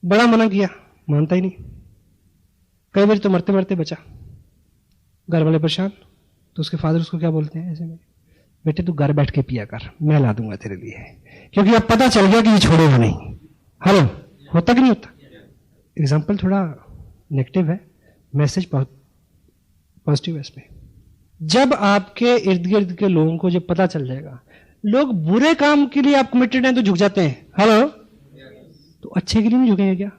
बड़ा मना किया, मानता ही नहीं, कई बार तो मरते मरते बचा, घर वाले परेशान, तो उसके फादर उसको क्या बोलते हैं ऐसे में, बेटे तू घर बैठ के पिया कर, मैं ला दूंगा तेरे लिए, क्योंकि अब पता चल गया कि ये छोड़ेगा नहीं। हेलो, होता कि नहीं होता? एग्जाम्पल थोड़ा नेगेटिव है, मैसेज पॉजिटिव है इसमें। जब आपके इर्द गिर्द के लोगों को जब पता चल जाएगा, लोग बुरे काम के लिए आप कमिटेड हैं तो झुक जाते हैं, हेलो, तो अच्छे के लिए नहीं झुकेंगे क्या?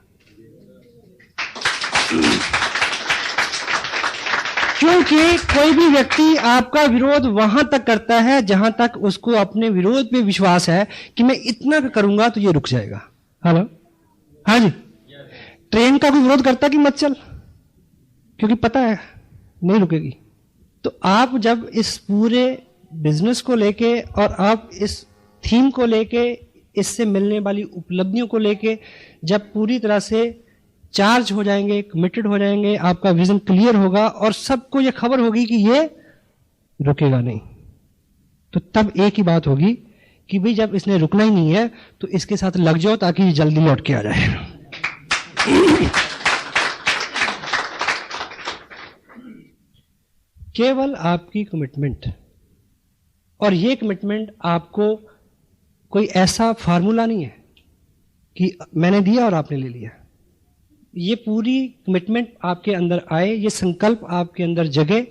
क्योंकि कोई भी व्यक्ति आपका विरोध वहां तक करता है जहां तक उसको अपने विरोध पे विश्वास है कि मैं इतना करूंगा तो ये रुक जाएगा। हेलो, हाँ जी। ट्रेन का कोई विरोध करता कि मत चल, क्योंकि पता है नहीं रुकेगी। तो आप जब इस पूरे बिजनेस को लेके और आप इस थीम को लेके, इससे मिलने वाली उपलब्धियों को लेके जब पूरी तरह से चार्ज हो जाएंगे, कमिटेड हो जाएंगे, आपका विजन क्लियर होगा और सबको ये खबर होगी कि ये रुकेगा नहीं, तो तब एक ही बात होगी कि भाई जब इसने रुकना ही नहीं है तो इसके साथ लग जाओ ताकि ये जल्दी लौट के आ जाए। केवल आपकी कमिटमेंट, और ये कमिटमेंट आपको कोई ऐसा फार्मूला नहीं है कि मैंने दिया और आपने ले लिया। ये पूरी कमिटमेंट आपके अंदर आए, ये संकल्प आपके अंदर जगे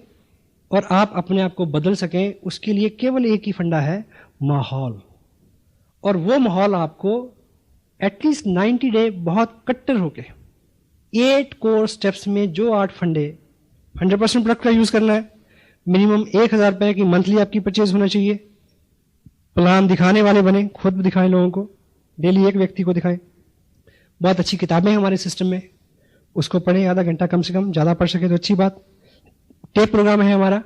और आप अपने आप को बदल सकें, उसके लिए केवल एक ही फंडा है, माहौल। और वो माहौल आपको एटलीस्ट 90 डे बहुत कट्टर होके 8 कोर स्टेप्स में जो 8 फंडे, 100% प्रोडक्ट का यूज करना है, मिनिमम 1000 रुपए की मंथली आपकी परचेज होना चाहिए, प्लान दिखाने वाले बने, खुद दिखाएं लोगों को, डेली एक व्यक्ति को दिखाएं। बहुत अच्छी किताबें हैं हमारे सिस्टम में, उसको पढ़ें आधा घंटा कम से कम, ज़्यादा पढ़ सके तो अच्छी बात। टेप प्रोग्राम है हमारा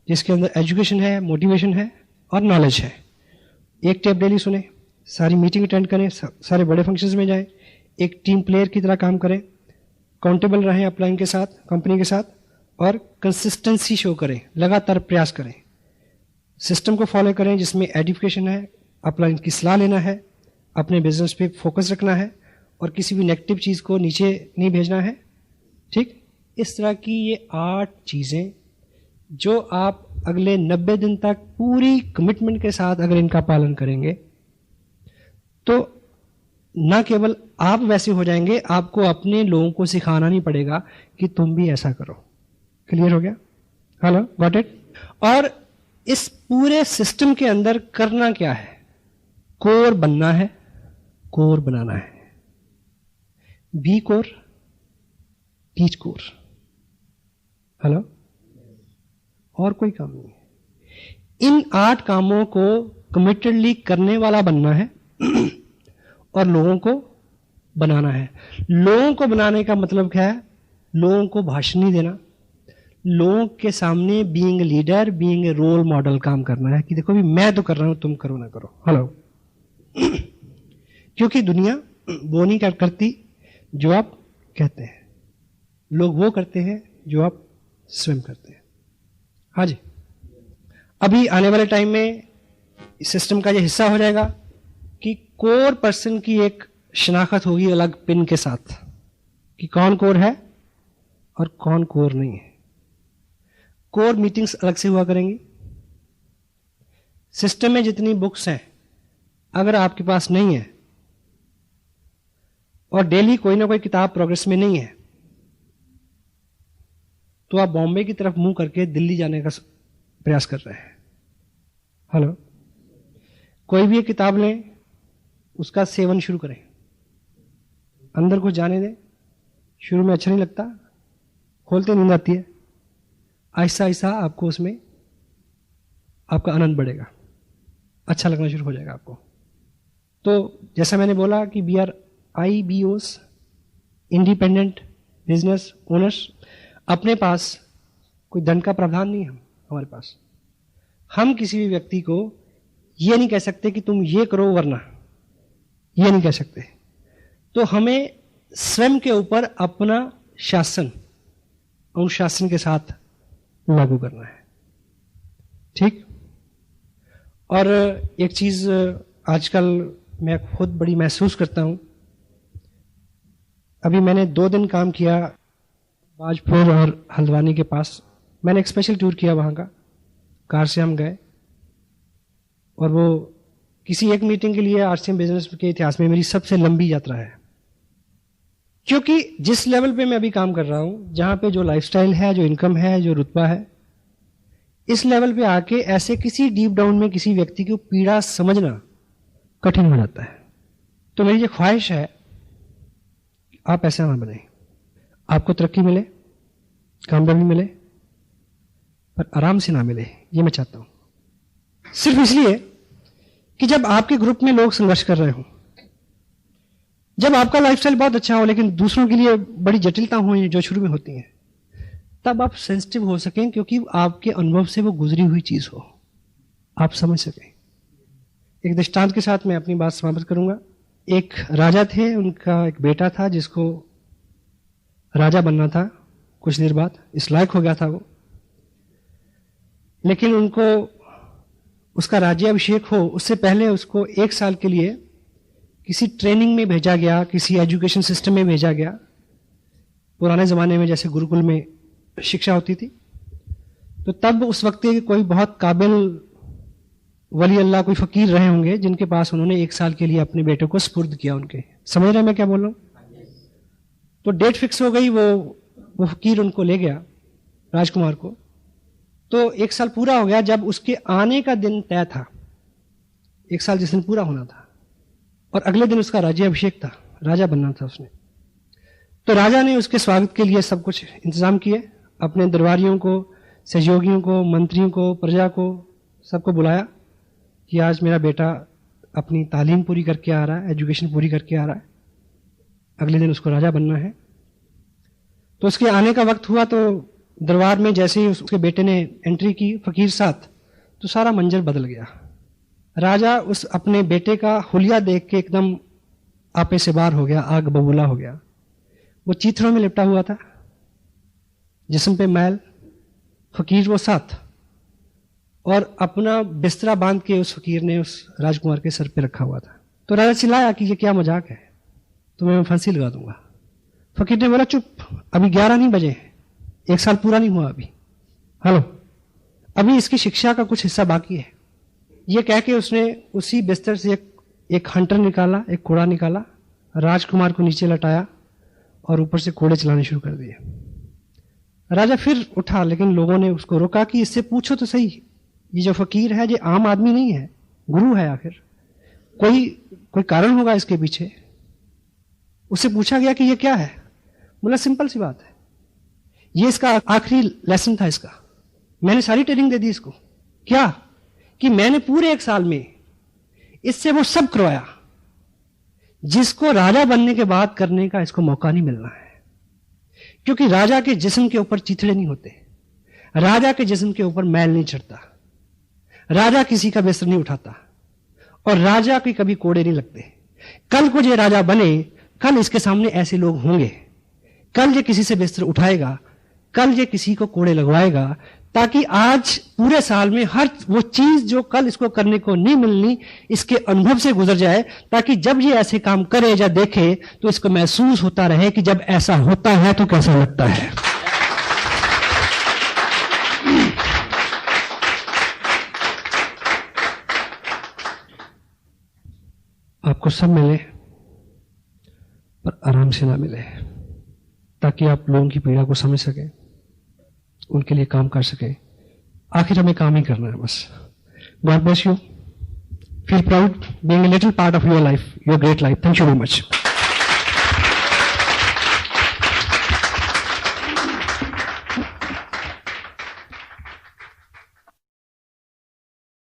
जिसके अंदर एजुकेशन है, मोटिवेशन है और नॉलेज है। एक टेप डेली सुने, सारी मीटिंग अटेंड करें, सारे बड़े फंक्शंस में जाएं, एक टीम प्लेयर की तरह काम करें, काउंटेबल रहें अपलाइन के साथ, कंपनी के साथ, और कंसिस्टेंसी शो करें, लगातार प्रयास करें, सिस्टम को फॉलो करें जिसमें एडिफिकेशन है, अपलाइन की सलाह लेना है, अपने बिजनेस पे फोकस रखना है और किसी भी नेगेटिव चीज़ को नीचे नहीं भेजना है। ठीक, इस तरह की ये 8 चीज़ें जो आप अगले 90 दिन तक पूरी कमिटमेंट के साथ अगर इनका पालन करेंगे तो न केवल आप वैसे हो जाएंगे, आपको अपने लोगों को सिखाना नहीं पड़ेगा कि तुम भी ऐसा करो। क्लियर हो गया? Hello, got it? और इस पूरे सिस्टम के अंदर करना क्या है? कोर बनना है, कोर बनाना है। Be core, teach core. Hello, और कोई काम नहीं है। इन 8 कामों को कमिटेडली करने वाला बनना है और लोगों को बनाना है। लोगों को बनाने का मतलब क्या है? लोगों को भाषण नहीं देना, लोगों के सामने being leader, being a role model काम करना है कि देखो भी मैं तो कर रहा हूं, तुम करो ना करो। हेलो, क्योंकि दुनिया वो नहीं करती जो आप कहते हैं, लोग वो करते हैं जो आप स्वयं करते हैं। हाँ जी, अभी आने वाले टाइम में इस सिस्टम का ये हिस्सा हो जाएगा कि कोर पर्सन की एक शनाख्त होगी अलग पिन के साथ कि कौन कोर है और कौन कोर नहीं है। कोर मीटिंग्स अलग से हुआ करेंगी। सिस्टम में जितनी बुक्स हैं अगर आपके पास नहीं है और डेली कोई ना कोई किताब प्रोग्रेस में नहीं है तो आप बॉम्बे की तरफ मुंह करके दिल्ली जाने का प्रयास कर रहे हैं। हेलो, कोई भी एक किताब लें, उसका सेवन शुरू करें, अंदर कुछ जाने दें। शुरू में अच्छा नहीं लगता, खोलते नींद आती है, आहिस्ता आहिस्ता आपको उसमें आपका आनंद बढ़ेगा, अच्छा लगना शुरू हो जाएगा आपको। तो जैसा मैंने बोला कि we are IBOs, independent business owners. अपने पास कोई दंड का प्रावधान नहीं है हमारे पास। हम किसी भी व्यक्ति को ये नहीं कह सकते कि तुम ये करो वरना, ये नहीं कह सकते। तो हमें स्वयं के ऊपर अपना शासन अनुशासन के साथ लागू करना है, ठीक। और एक चीज आजकल मैं खुद बड़ी महसूस करता हूं। अभी मैंने 2 दिन काम किया बाजपुर और हल्द्वानी के पास। मैंने एक स्पेशल टूर किया वहां का, कार से हम गए और वो किसी एक मीटिंग के लिए RCM बिजनेस के इतिहास में मेरी सबसे लंबी यात्रा है। क्योंकि जिस लेवल पे मैं अभी काम कर रहा हूं, जहां पे जो लाइफस्टाइल है, जो इनकम है, जो रुतबा है, इस लेवल पे आके ऐसे किसी डीप डाउन में किसी व्यक्ति की पीड़ा समझना कठिन हो जाता है। तो मेरी ये ख्वाहिश है आप ऐसा ना बने, आपको तरक्की मिले, कामयाबी मिले, पर आराम से ना मिले, ये मैं चाहता हूं। सिर्फ इसलिए कि जब आपके ग्रुप में लोग संघर्ष कर रहे हो, जब आपका लाइफस्टाइल बहुत अच्छा हो लेकिन दूसरों के लिए बड़ी जटिलता हो जो शुरू में होती हैं, तब आप सेंसिटिव हो सकें, क्योंकि आपके अनुभव से वो गुजरी हुई चीज हो, आप समझ सकें। एक दृष्टांत के साथ मैं अपनी बात समाप्त करूंगा। एक राजा थे, उनका एक बेटा था जिसको राजा बनना था। कुछ देर बाद इस लायक हो गया था वो, लेकिन उनको उसका राज्याभिषेक हो उससे पहले उसको 1 साल के लिए किसी ट्रेनिंग में भेजा गया, किसी एजुकेशन सिस्टम में भेजा गया। पुराने जमाने में जैसे गुरुकुल में शिक्षा होती थी, तो तब उस वक्त के कोई बहुत काबिल वली अल्लाह, कोई फकीर रहे होंगे जिनके पास उन्होंने 1 साल के लिए अपने बेटे को स्पुर्द किया उनके। समझ रहे हैं मैं क्या बोल रहा हूं? तो डेट फिक्स हो गई, वो फकीर उनको ले गया, राजकुमार को। तो 1 साल पूरा हो गया। जब उसके आने का दिन तय था, 1 साल जिस दिन पूरा होना था, और अगले दिन उसका राज्याभिषेक था, राजा बनना था उसने। तो राजा ने उसके स्वागत के लिए सब कुछ इंतजाम किए, अपने दरबारियों को, सहयोगियों को, मंत्रियों को, प्रजा को, सबको बुलाया कि आज मेरा बेटा अपनी तालीम पूरी करके आ रहा है, एजुकेशन पूरी करके आ रहा है, अगले दिन उसको राजा बनना है। तो उसके आने का वक्त हुआ तो दरबार में जैसे ही उसके बेटे ने एंट्री की फकीर साथ, तो सारा मंजर बदल गया। राजा उस अपने बेटे का हुलिया देख के एकदम आपे से बाहर हो गया, आग बबूला हो गया। वो चीथड़ों में लिपटा हुआ था, जिस्म पे मैल, फकीर वो साथ, और अपना बिस्तरा बांध के उस फकीर ने उस राजकुमार के सर पे रखा हुआ था। तो राजा चिल्लाया कि ये क्या मजाक है, तुम्हें मैं फांसी लगा दूंगा। फकीर ने बोला चुप, अभी 11 नहीं बजे, 1 साल पूरा नहीं हुआ अभी, हेलो, अभी इसकी शिक्षा का कुछ हिस्सा बाकी है। ये कह के उसने उसी बिस्तर से एक हंटर निकाला, एक कोड़ा निकाला, राजकुमार को नीचे लटाया और ऊपर से कोड़े चलाने शुरू कर दिए। राजा फिर उठा, लेकिन लोगों ने उसको रोका कि इससे पूछो तो सही, ये जो फकीर है ये आम आदमी नहीं है, गुरु है, आखिर कोई कारण होगा इसके पीछे। उससे पूछा गया कि ये क्या है, बोला सिंपल सी बात है, ये इसका आखिरी लेसन था इसका, मैंने सारी ट्रेनिंग दे दी इसको। क्या कि मैंने पूरे 1 साल में इससे वो सब करवाया जिसको राजा बनने के बाद करने का इसको मौका नहीं मिलना है। क्योंकि राजा के जिस्म के ऊपर चिथड़े नहीं होते, राजा के जिस्म के ऊपर मैल नहीं चढ़ता, राजा किसी का बिस्तर नहीं उठाता, और राजा के कभी कोड़े नहीं लगते। कल को ये राजा बने, कल इसके सामने ऐसे लोग होंगे, कल ये किसी से बिस्तर उठाएगा, कल ये किसी को कोड़े लगवाएगा, ताकि आज पूरे साल में हर वो चीज जो कल इसको करने को नहीं मिलनी, इसके अनुभव से गुजर जाए, ताकि जब ये ऐसे काम करे या देखे तो इसको महसूस होता रहे कि जब ऐसा होता है तो कैसा लगता है। आपको सब मिले पर आराम से ना मिले, ताकि आप लोगों की पीड़ा को समझ सकें, उनके लिए काम कर सकें। आखिर हमें काम ही करना है बस। God bless you. Feel proud being a little part of your life, your great life. Thank you very much.